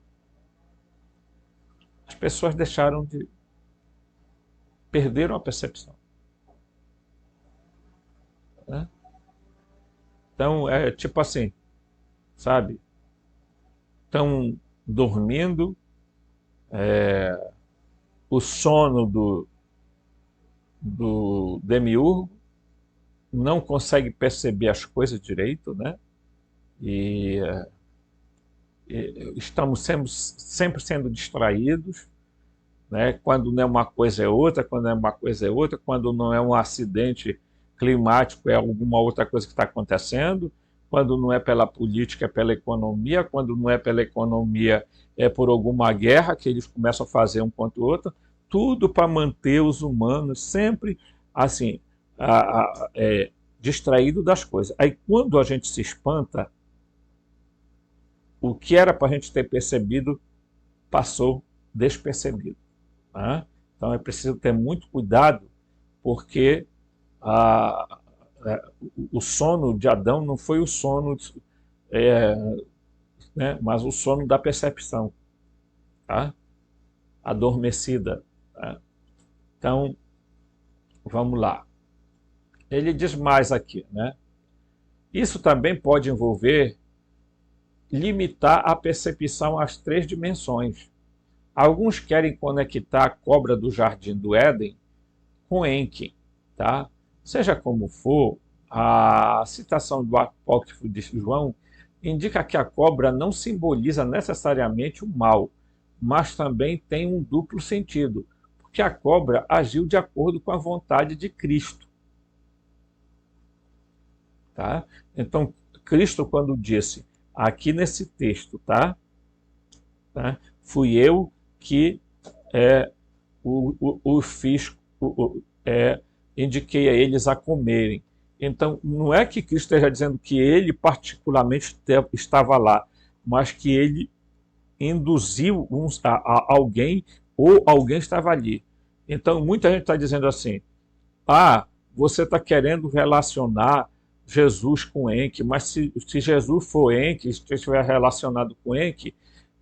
As pessoas perderam a percepção. Né? Então, é tipo assim, sabe? Estão dormindo, o sono do demiurgo, não consegue perceber as coisas direito, né? E, estamos sempre sendo distraídos, né? Quando não é uma coisa é outra, quando é uma coisa é outra, quando não é um acidente climático é alguma outra coisa que está acontecendo, quando não é pela política é pela economia, quando não é pela economia é por alguma guerra que eles começam a fazer um contra o outro, tudo para manter os humanos sempre assim, distraído das coisas. Aí quando a gente se espanta, o que era para a gente ter percebido passou despercebido. Né? Então é preciso ter muito cuidado, porque o sono de Adão não foi o sono, é, né, mas o sono da percepção, tá? Adormecida. Tá? Então, vamos lá. Ele diz mais aqui, né? Isso também pode envolver limitar a percepção às três dimensões. Alguns querem conectar a cobra do Jardim do Éden com Enki, tá? Seja como for, a citação do apócrifo de João indica que a cobra não simboliza necessariamente o mal, mas também tem um duplo sentido, porque a cobra agiu de acordo com a vontade de Cristo. Tá? Então, Cristo, quando disse, aqui nesse texto, tá? Fui eu que o fiz, indiquei a eles a comerem. Então, não é que Cristo esteja dizendo que ele particularmente estava lá, mas que ele induziu alguém ou alguém estava ali. Então, muita gente está dizendo assim, você está querendo relacionar Jesus com Enki, mas se Jesus for Enki, se estiver relacionado com Enki,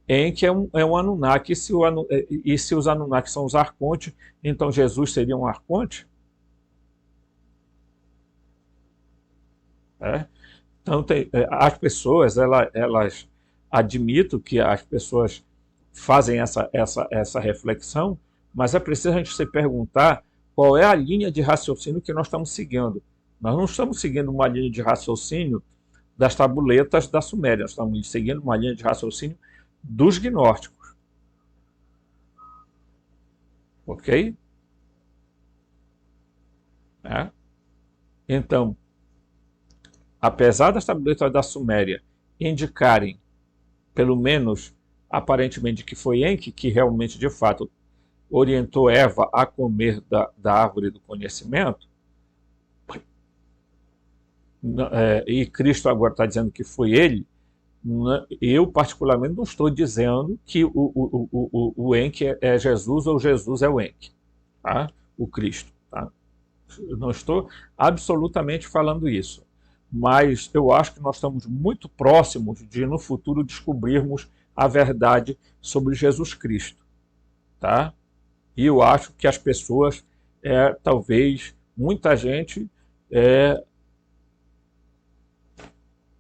Enki é um Anunnaki, e se os Anunnaki são os arcontes, então Jesus seria um arconte? É? Então, as pessoas, elas admito que as pessoas fazem essa reflexão, mas é preciso a gente se perguntar qual é a linha de raciocínio que nós estamos seguindo. Nós não estamos seguindo uma linha de raciocínio das tabuletas da Suméria, nós estamos seguindo uma linha de raciocínio dos gnósticos. Ok? Então, apesar das tabuletas da Suméria indicarem, pelo menos aparentemente, que foi Enki que realmente, de fato, orientou Eva a comer da árvore do conhecimento, e Cristo agora está dizendo que foi ele, eu particularmente não estou dizendo que o Enki é Jesus ou Jesus é o Enki, tá? O Cristo. Tá? Eu não estou absolutamente falando isso, mas eu acho que nós estamos muito próximos de, no futuro, descobrirmos a verdade sobre Jesus Cristo. Tá? E eu acho que as pessoas, talvez, muita gente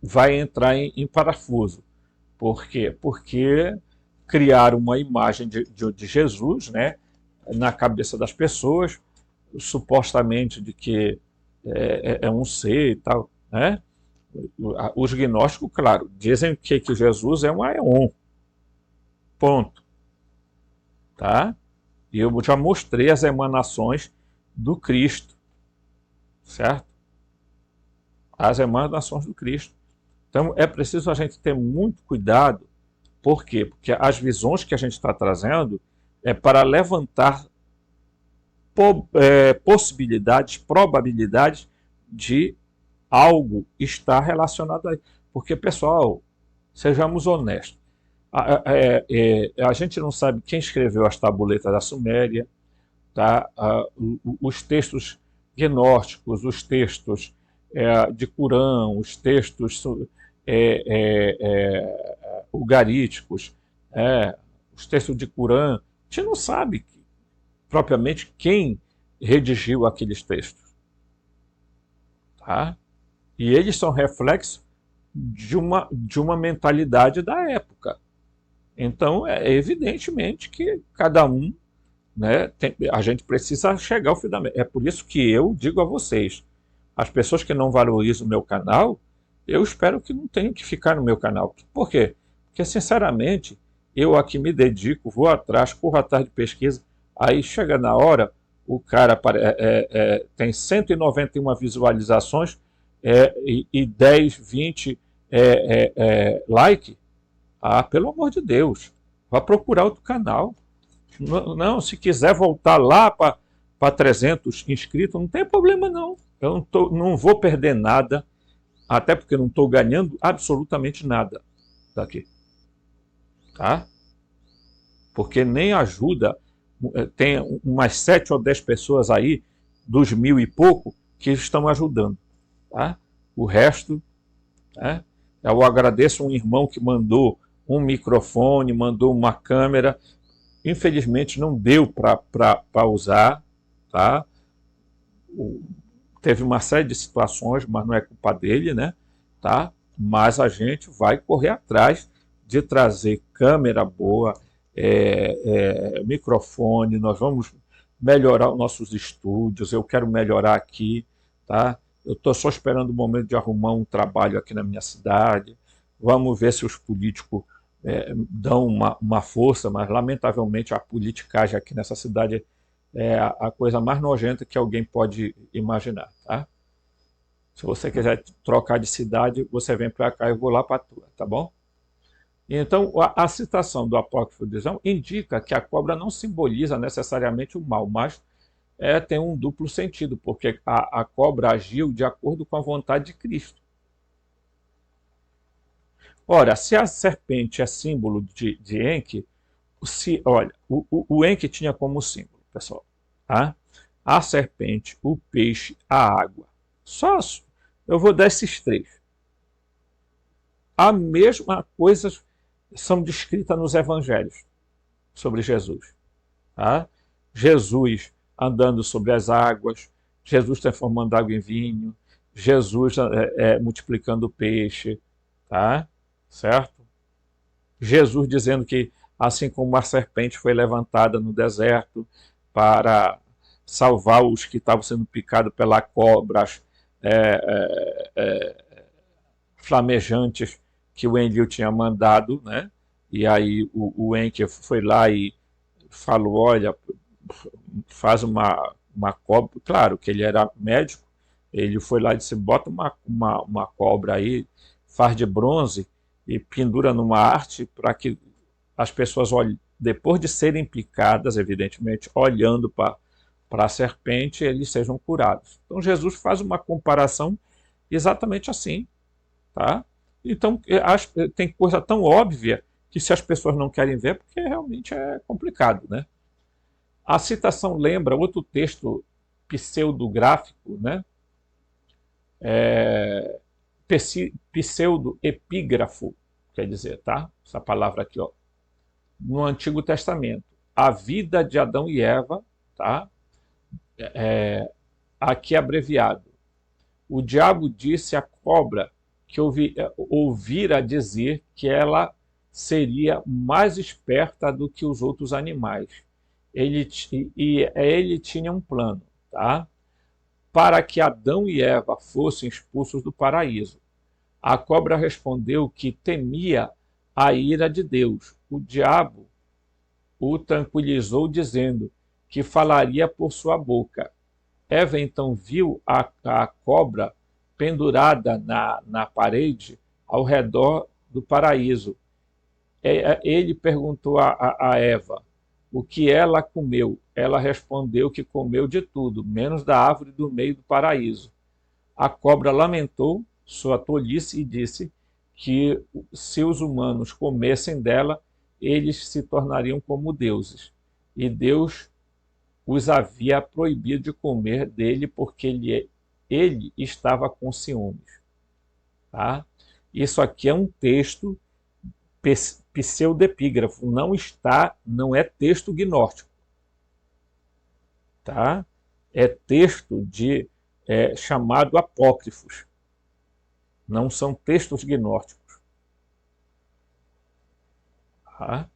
vai entrar em parafuso. Por quê? Porque criaram uma imagem de Jesus, né, na cabeça das pessoas, supostamente de que é um ser e tal. Né? Os gnósticos, claro, dizem que Jesus é um aeon. Ponto. Tá? E eu já mostrei as emanações do Cristo. Certo? As emanações do Cristo. Então é preciso a gente ter muito cuidado. Por quê? Porque as visões que a gente está trazendo é para levantar possibilidades, probabilidades de algo estar relacionado a isso. Porque, pessoal, sejamos honestos. A gente não sabe quem escreveu as tabuletas da Suméria, tá? Os textos gnósticos, os textos de Corão, os textos ugaríticos, os textos de Corão, a gente não sabe propriamente quem redigiu aqueles textos. Tá? E eles são reflexo de uma mentalidade da época. Então, evidentemente que cada um, né, a gente precisa chegar ao fundamento. É por isso que eu digo a vocês, as pessoas que não valorizam o meu canal, eu espero que não tenham que ficar no meu canal. Por quê? Porque, sinceramente, eu aqui me dedico, vou atrás, corro atrás de pesquisa, aí chega na hora, o cara tem 191 visualizações e 10, 20 like. Ah, pelo amor de Deus, vá procurar outro canal. Não, se quiser voltar lá para 300 inscritos, não tem problema não. Eu não vou perder nada, até porque não estou ganhando absolutamente nada daqui. Tá? Porque nem ajuda, tem umas 7 ou 10 pessoas aí, dos 1000 e pouco, que estão ajudando. Tá? O resto, né? Eu agradeço um irmão que mandou um microfone, mandou uma câmera. Infelizmente não deu para usar, tá? Teve uma série de situações, mas não é culpa dele, né? Tá? Mas a gente vai correr atrás de trazer câmera boa, microfone, nós vamos melhorar os nossos estúdios, eu quero melhorar aqui, tá? Eu estou só esperando o momento de arrumar um trabalho aqui na minha cidade, vamos ver se os políticos dão uma força, mas lamentavelmente a politicagem aqui nessa cidade é a coisa mais nojenta que alguém pode imaginar. Tá? Se você quiser trocar de cidade, você vem para cá e eu vou lá para a tua, tá bom? Então, a citação do apócrifo de João indica que a cobra não simboliza necessariamente o mal, mas tem um duplo sentido, porque a cobra agiu de acordo com a vontade de Cristo. Ora, se a serpente é símbolo de Enki, olha, o Enki tinha como símbolo, pessoal, tá? A serpente, o peixe, a água. Só eu vou dar esses 3. A mesma coisa são descritas nos evangelhos sobre Jesus. Tá? Jesus andando sobre as águas, Jesus transformando água em vinho, Jesus multiplicando o peixe, tá? Certo? Jesus dizendo que, assim como a serpente foi levantada no deserto para salvar os que estavam sendo picados pelas cobras flamejantes que o Enlil tinha mandado, né? E aí o Enki foi lá e falou, olha, faz uma cobra, claro que ele era médico, ele foi lá e disse, bota uma cobra aí, faz de bronze e pendura numa arte para que as pessoas olhem, depois de serem picadas, evidentemente, olhando para a serpente, eles sejam curados. Então Jesus faz uma comparação exatamente assim, tá? Então tem coisa tão óbvia que se as pessoas não querem ver, porque realmente é complicado, né? A citação lembra outro texto pseudográfico, né? Pseudoepígrafo, quer dizer, tá? Essa palavra aqui, ó, no Antigo Testamento. A vida de Adão e Eva, tá? Aqui abreviado. O diabo disse à cobra que ouvira dizer que ela seria mais esperta do que os outros animais. Ele tinha um plano, tá? Para que Adão e Eva fossem expulsos do paraíso. A cobra respondeu que temia a ira de Deus. O diabo o tranquilizou, dizendo que falaria por sua boca. Eva então viu a cobra pendurada na parede ao redor do paraíso. Ele perguntou a Eva o que ela comeu. Ela respondeu que comeu de tudo, menos da árvore do meio do paraíso. A cobra lamentou sua tolice e disse que se os humanos comessem dela, eles se tornariam como deuses. E Deus os havia proibido de comer dele porque ele estava com ciúmes. Tá? Isso aqui é um texto pseudepígrafo, não é texto gnóstico. Tá? É texto chamado apócrifos. Não são textos gnósticos. Tá?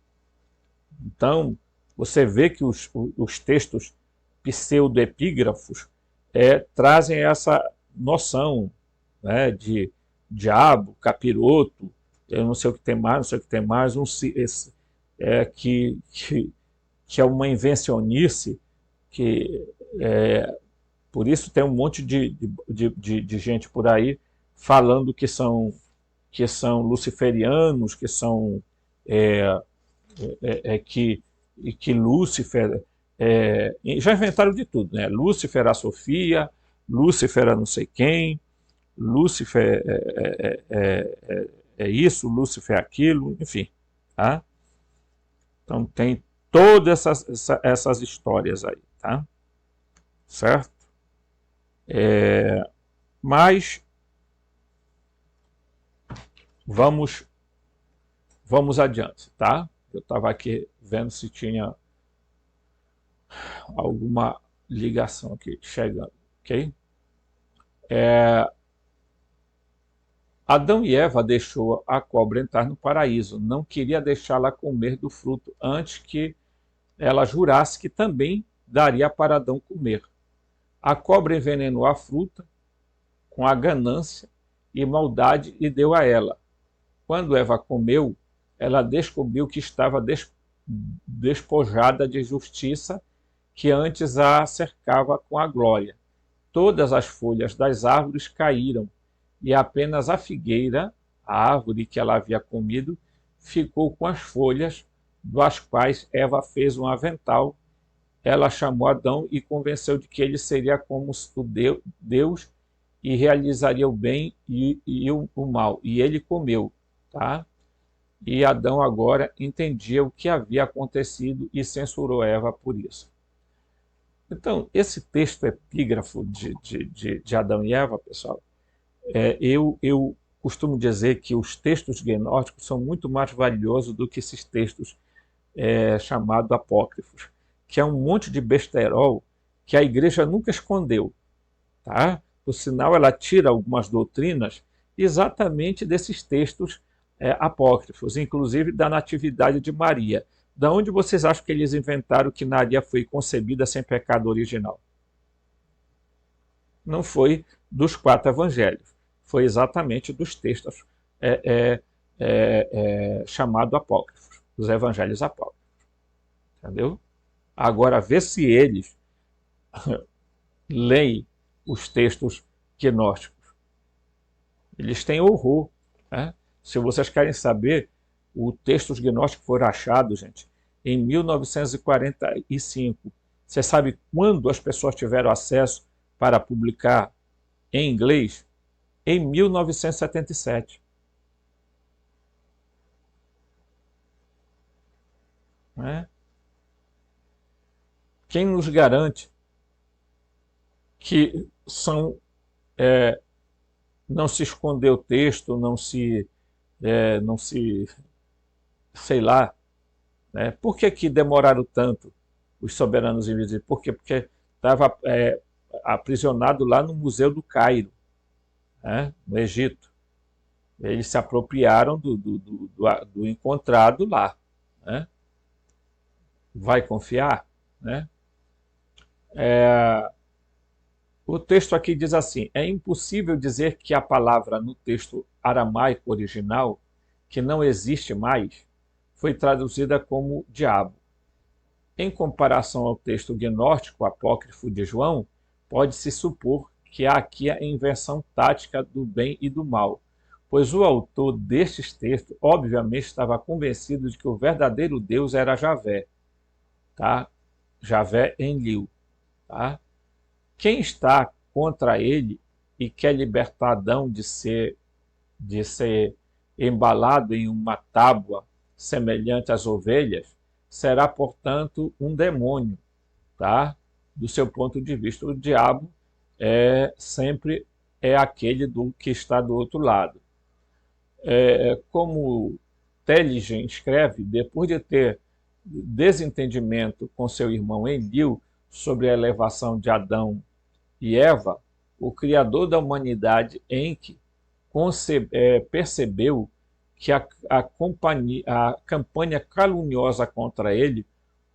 Então, você vê que os textos pseudoepígrafos trazem essa noção, né, de diabo, capiroto, eu não sei o que tem mais, não sei o que tem mais, que é uma invencionice, por isso tem um monte de gente por aí falando que são luciferianos, que são que Lúcifer já inventaram de tudo, né? Lúcifer a Sofia, Lúcifer a não sei quem, Lúcifer é isso, Lúcifer é aquilo, enfim, tá? Então tem todas essas histórias aí, tá? Certo? Mas vamos adiante, tá? Eu estava aqui vendo se tinha alguma ligação aqui chegando, ok? Adão e Eva deixou a cobra entrar no paraíso, não queria deixá-la comer do fruto antes que ela jurasse que também daria para Adão comer. A cobra envenenou a fruta com a ganância e maldade e deu a ela. Quando Eva comeu, ela descobriu que estava despojada de justiça que antes a cercava com a glória. Todas as folhas das árvores caíram, e apenas a figueira, a árvore que ela havia comido, ficou com as folhas, das quais Eva fez um avental. Ela chamou Adão e convenceu de que ele seria como Deus e realizaria o bem e o mal. E ele comeu, tá? E Adão agora entendia o que havia acontecido e censurou Eva por isso. Então, esse texto epígrafo de Adão e Eva, pessoal, eu costumo dizer que os textos gnósticos são muito mais valiosos do que esses textos chamados apócrifos, que é um monte de besterol que a igreja nunca escondeu. Tá? Por sinal, ela tira algumas doutrinas exatamente desses textos apócrifos, inclusive da Natividade de Maria. Da onde vocês acham que eles inventaram que Maria foi concebida sem pecado original? Não foi dos 4 evangelhos, foi exatamente dos textos chamados apócrifos, dos evangelhos apócrifos. Entendeu? Agora, vê se eles leem os textos gnósticos. Eles têm horror. Né? Se vocês querem saber, o textos gnósticos foram achados, gente, em 1945. Você sabe quando as pessoas tiveram acesso para publicar em inglês? Em 1977. Né? Quem nos garante que não se escondeu o texto, não se, sei lá, né? Por que que demoraram tanto os soberanos invisíveis? Por quê? Porque estava aprisionado lá no Museu do Cairo, né? No Egito. Eles se apropriaram do encontrado lá, né? Vai confiar, né? O texto aqui diz assim: é impossível dizer que a palavra no texto aramaico original, que não existe mais, foi traduzida como diabo. Em comparação ao texto gnóstico apócrifo de João, pode-se supor que há aqui a inversão tática do bem e do mal, pois o autor destes textos obviamente estava convencido de que o verdadeiro Deus era Javé, tá? Javé Enlil, tá? Quem está contra ele e quer libertar Adão de ser embalado em uma tábua semelhante às ovelhas, será, portanto, um demônio, tá? Do seu ponto de vista, o diabo sempre é aquele que está do outro lado. Como Telligen escreve, depois de ter desentendimento com seu irmão Enlil sobre a elevação de Adão e Eva, o criador da humanidade, Enki, percebeu que a campanha caluniosa contra ele,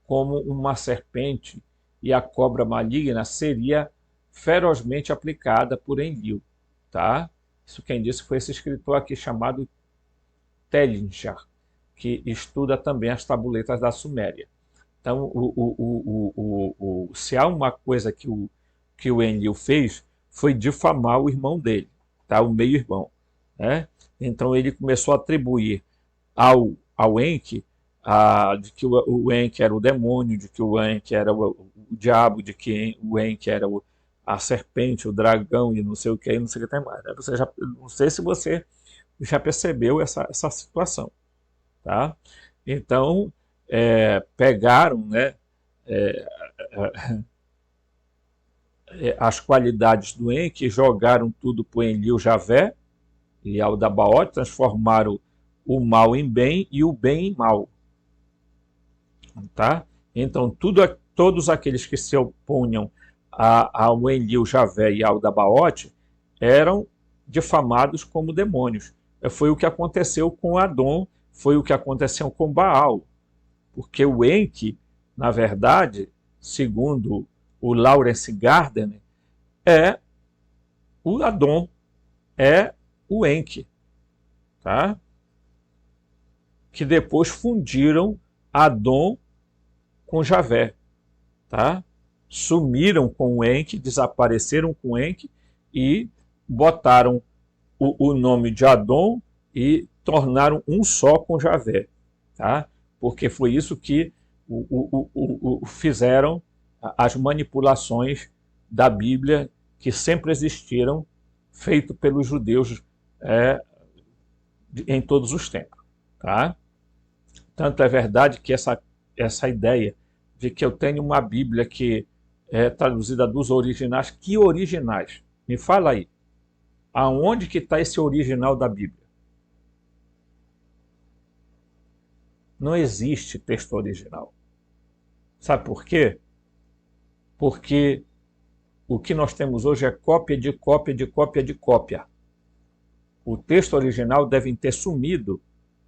como uma serpente e a cobra maligna, seria ferozmente aplicada por Enlil. Tá? Isso quem disse foi esse escritor aqui chamado Tellinger, que estuda também as tabuletas da Suméria. Então, se há uma coisa que o Enlil fez, foi difamar o irmão dele, tá? O meio-irmão. Né? Então, ele começou a atribuir ao Enki de que o Enki era o demônio, de que o Enki era o diabo, de que o Enki era a serpente, o dragão e não sei o que, não sei o que tem mais. Né? Não sei se você já percebeu essa situação. Tá? Então, pegaram, né, as qualidades do Enki, jogaram tudo para o Enlil Javé e ao Dabaote, transformaram o mal em bem e o bem em mal. Tá? Então, todos aqueles que se opunham ao Enlil Javé e ao Dabaote eram difamados como demônios. Foi o que aconteceu com Adão, foi o que aconteceu com Baal. Porque o Enki, na verdade, segundo o Lawrence Gardner, é o Adão, é o Enki, tá? Que depois fundiram Adão com Javé, tá? Sumiram com o Enki, desapareceram com o Enki e botaram o nome de Adão e tornaram um só com Javé, tá? Porque foi isso que fizeram as manipulações da Bíblia que sempre existiram, feito pelos judeus em todos os tempos. Tá? Tanto é verdade que essa ideia de que eu tenho uma Bíblia que é traduzida dos originais, que originais? Me fala aí. Aonde que está esse original da Bíblia? Não existe texto original. Sabe por quê? Porque o que nós temos hoje é cópia de cópia de cópia de cópia. O texto original deve ter sumido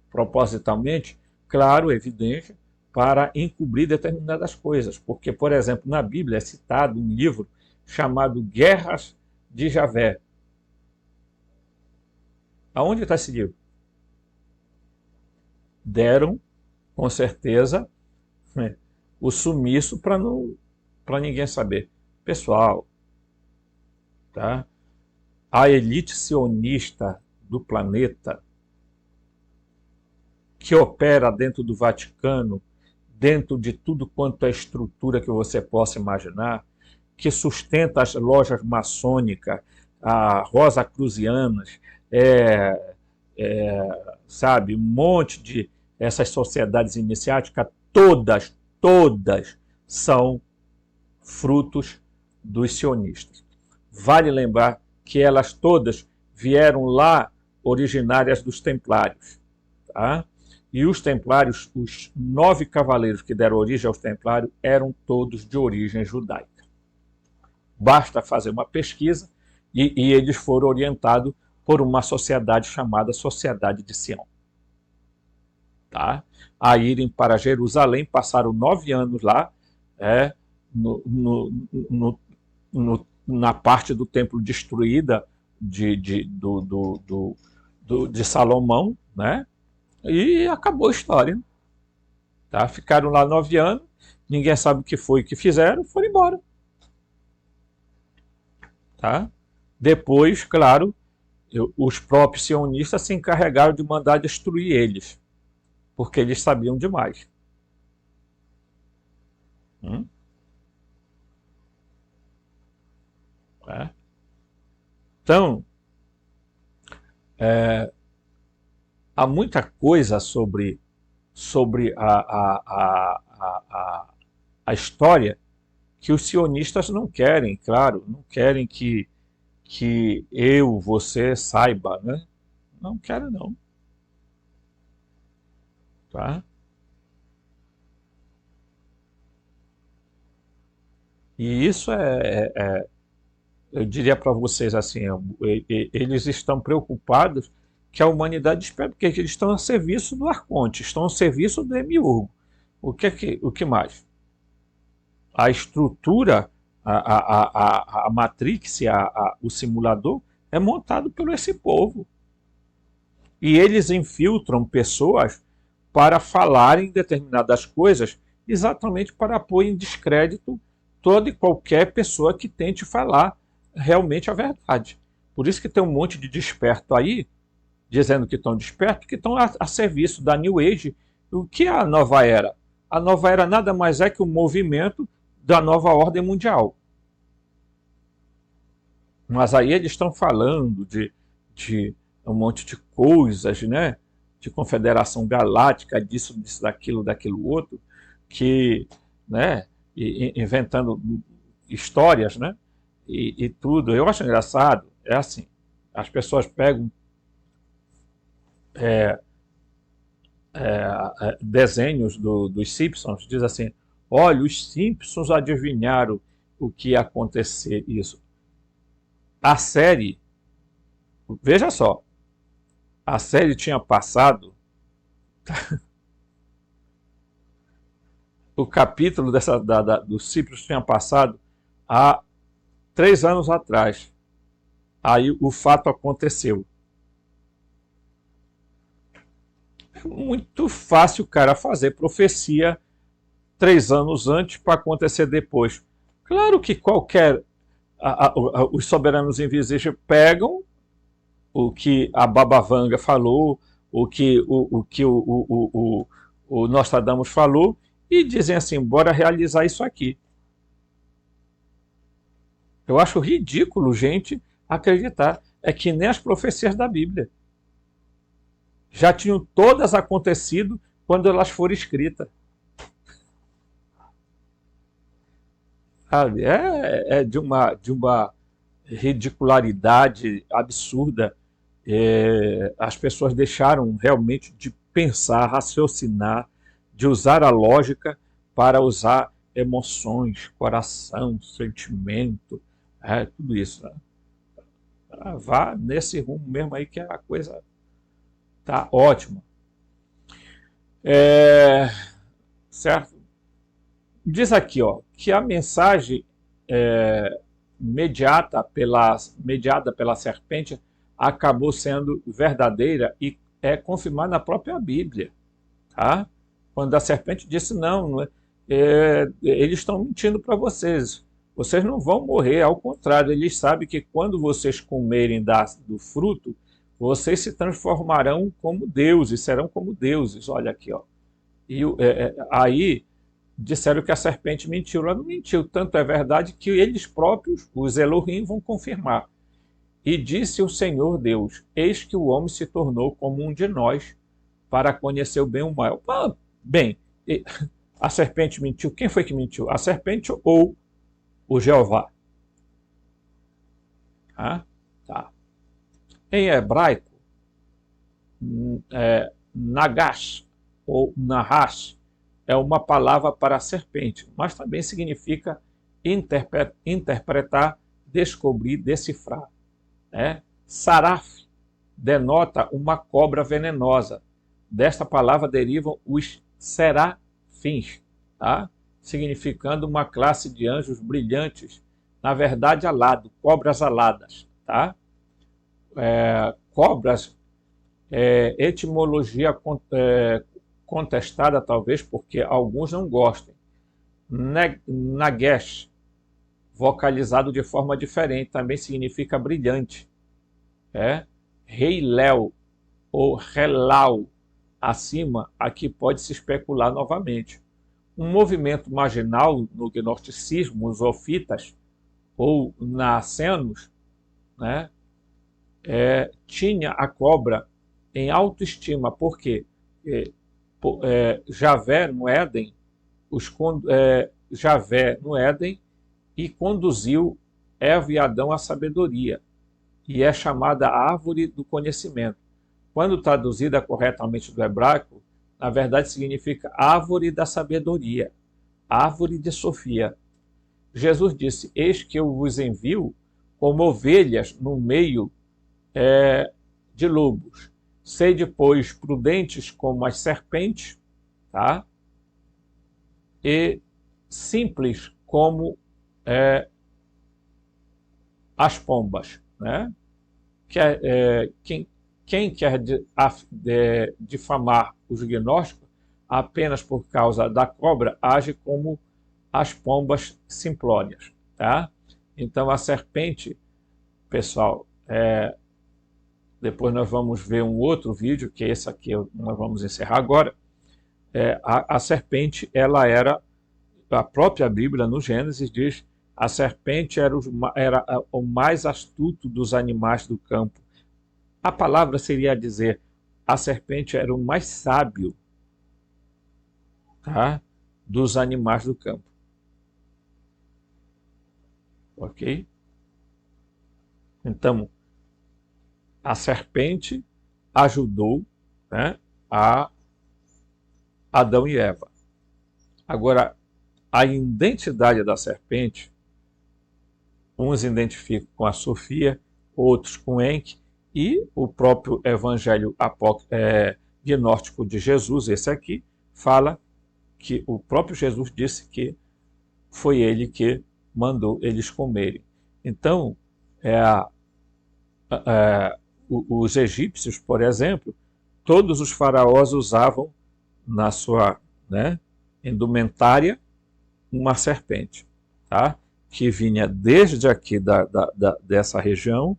propositalmente, claro, evidente, para encobrir determinadas coisas. Porque, por exemplo, na Bíblia é citado um livro chamado Guerras de Javé. Aonde está esse livro? Deram, com certeza, o sumiço para ninguém saber. Pessoal, tá? A elite sionista do planeta que opera dentro do Vaticano, dentro de tudo quanto é estrutura que você possa imaginar, que sustenta as lojas maçônicas, a Rosacrucianas, sabe, um monte de essas sociedades iniciáticas, todas são frutos dos sionistas. Vale lembrar que elas todas vieram lá originárias dos templários. Tá? E os templários, os 9 cavaleiros que deram origem aos templários, eram todos de origem judaica. Basta fazer uma pesquisa e eles foram orientados por uma sociedade chamada Sociedade de Sião. Tá? A irem para Jerusalém, passaram 9 anos lá, na parte do templo destruída de Salomão, né? E acabou a história. Tá? Ficaram lá 9 anos, ninguém sabe o que foi que fizeram, foram embora. Tá? Depois, claro, os próprios sionistas se encarregaram de mandar destruir eles, porque eles sabiam demais. Então, há muita coisa sobre a história que os sionistas não querem, claro, não querem que você saiba, né? Não quero não. Tá? E isso eu diria para vocês assim, eles estão preocupados que a humanidade espera, porque eles estão a serviço do Arconte, estão a serviço do Demiurgo. O que mais? A estrutura, a Matrix, o simulador, é montado por esse povo. E eles infiltram pessoas para falarem determinadas coisas, exatamente para pôr em descrédito toda e qualquer pessoa que tente falar realmente a verdade. Por isso que tem um monte de desperto aí, dizendo que estão despertos, que estão a serviço da New Age. O que é a nova era? A nova era nada mais é que um movimento da nova ordem mundial. Mas aí eles estão falando de um monte de coisas, né? De confederação galáctica, disso, daquilo outro, que, né? Inventando histórias, né? E tudo. Eu acho engraçado, é assim, as pessoas pegam desenhos dos Simpsons, diz assim, olha, os Simpsons adivinharam o que ia acontecer, isso. A série, veja só, a série tinha passado, o capítulo do Simpsons tinha passado há 3 anos atrás. Aí o fato aconteceu. É muito fácil o cara fazer profecia 3 anos antes para acontecer depois. Claro que os soberanos invisíveis pegam o que a Baba Vanga falou, o que o Nostradamus falou, e dizem assim, bora realizar isso aqui. Eu acho ridículo, gente, acreditar. É que nem as profecias da Bíblia. Já tinham todas acontecido quando elas foram escritas. Sabe? É de uma ridicularidade absurda. As pessoas deixaram realmente de pensar, raciocinar, de usar a lógica para usar emoções, coração, sentimento, tudo isso. Né? Vá nesse rumo mesmo aí que a coisa tá ótima. Certo? Diz aqui, ó, que a mensagem mediada pela serpente acabou sendo verdadeira e é confirmada na própria Bíblia. Tá? Quando a serpente disse, não eles estão mentindo para vocês. Vocês não vão morrer, ao contrário, eles sabem que quando vocês comerem do fruto, vocês se transformarão como deuses, serão como deuses. Olha aqui, ó. E aí disseram que a serpente mentiu. Ela não mentiu, tanto é verdade que eles próprios, os Elohim, vão confirmar. E disse o Senhor Deus: eis que o homem se tornou como um de nós, para conhecer o bem e o mal. Bem, a serpente mentiu. Quem foi que mentiu? A serpente ou o Jeová? Tá. Em hebraico, Nagash ou Nahash é uma palavra para serpente, mas também significa interpretar, descobrir, decifrar. Saraf denota uma cobra venenosa. Desta palavra derivam os serafins, tá? Significando uma classe de anjos brilhantes, na verdade alado, cobras aladas. Tá? Cobras, etimologia contestada talvez porque alguns não gostem. Nagesh, vocalizado de forma diferente, também significa brilhante. Rei Léo ou Relau, acima, aqui pode se especular novamente. Um movimento marginal no gnosticismo, os ofitas ou nacenos, tinha a cobra em autoestima, porque Javé no Éden, Javé no Éden, e conduziu Eva e Adão à sabedoria, e é chamada árvore do conhecimento. Quando traduzida corretamente do hebraico, na verdade significa árvore da sabedoria, árvore de Sofia. Jesus disse: eis que eu vos envio como ovelhas no meio de lobos. Sede, pois, prudentes como as serpentes, tá? E simples como as pombas. Quem quer difamar os gnósticos apenas por causa da cobra age como as pombas simplórias. Tá? Então a serpente, pessoal, depois nós vamos ver um outro vídeo, que é esse aqui, nós vamos encerrar agora. A serpente, ela era, a própria Bíblia no Gênesis diz, a serpente era o mais astuto dos animais do campo. A palavra seria dizer, a serpente era o mais sábio, tá, dos animais do campo. Ok? Então, a serpente ajudou, a Adão e Eva. Agora, a identidade da serpente, uns identificam com a Sofia, outros com Enki, e o próprio evangelho gnóstico de Jesus, esse aqui, fala que o próprio Jesus disse que foi ele que mandou eles comerem. Então, os egípcios, por exemplo, todos os faraós usavam na sua indumentária uma serpente, tá? Que vinha desde aqui dessa região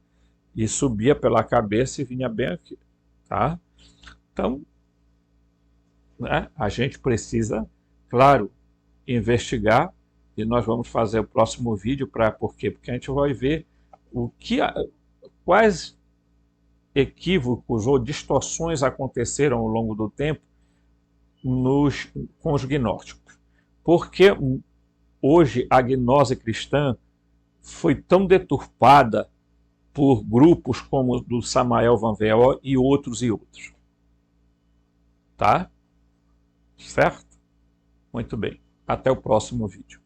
e subia pela cabeça e vinha bem aqui. Tá? Então, a gente precisa, claro, investigar, e nós vamos fazer o próximo vídeo. Por quê? Porque a gente vai ver quais equívocos ou distorções aconteceram ao longo do tempo com os gnósticos. Porque hoje a gnose cristã foi tão deturpada por grupos como o do Samael Van Veol e outros. Tá? Certo? Muito bem. Até o próximo vídeo.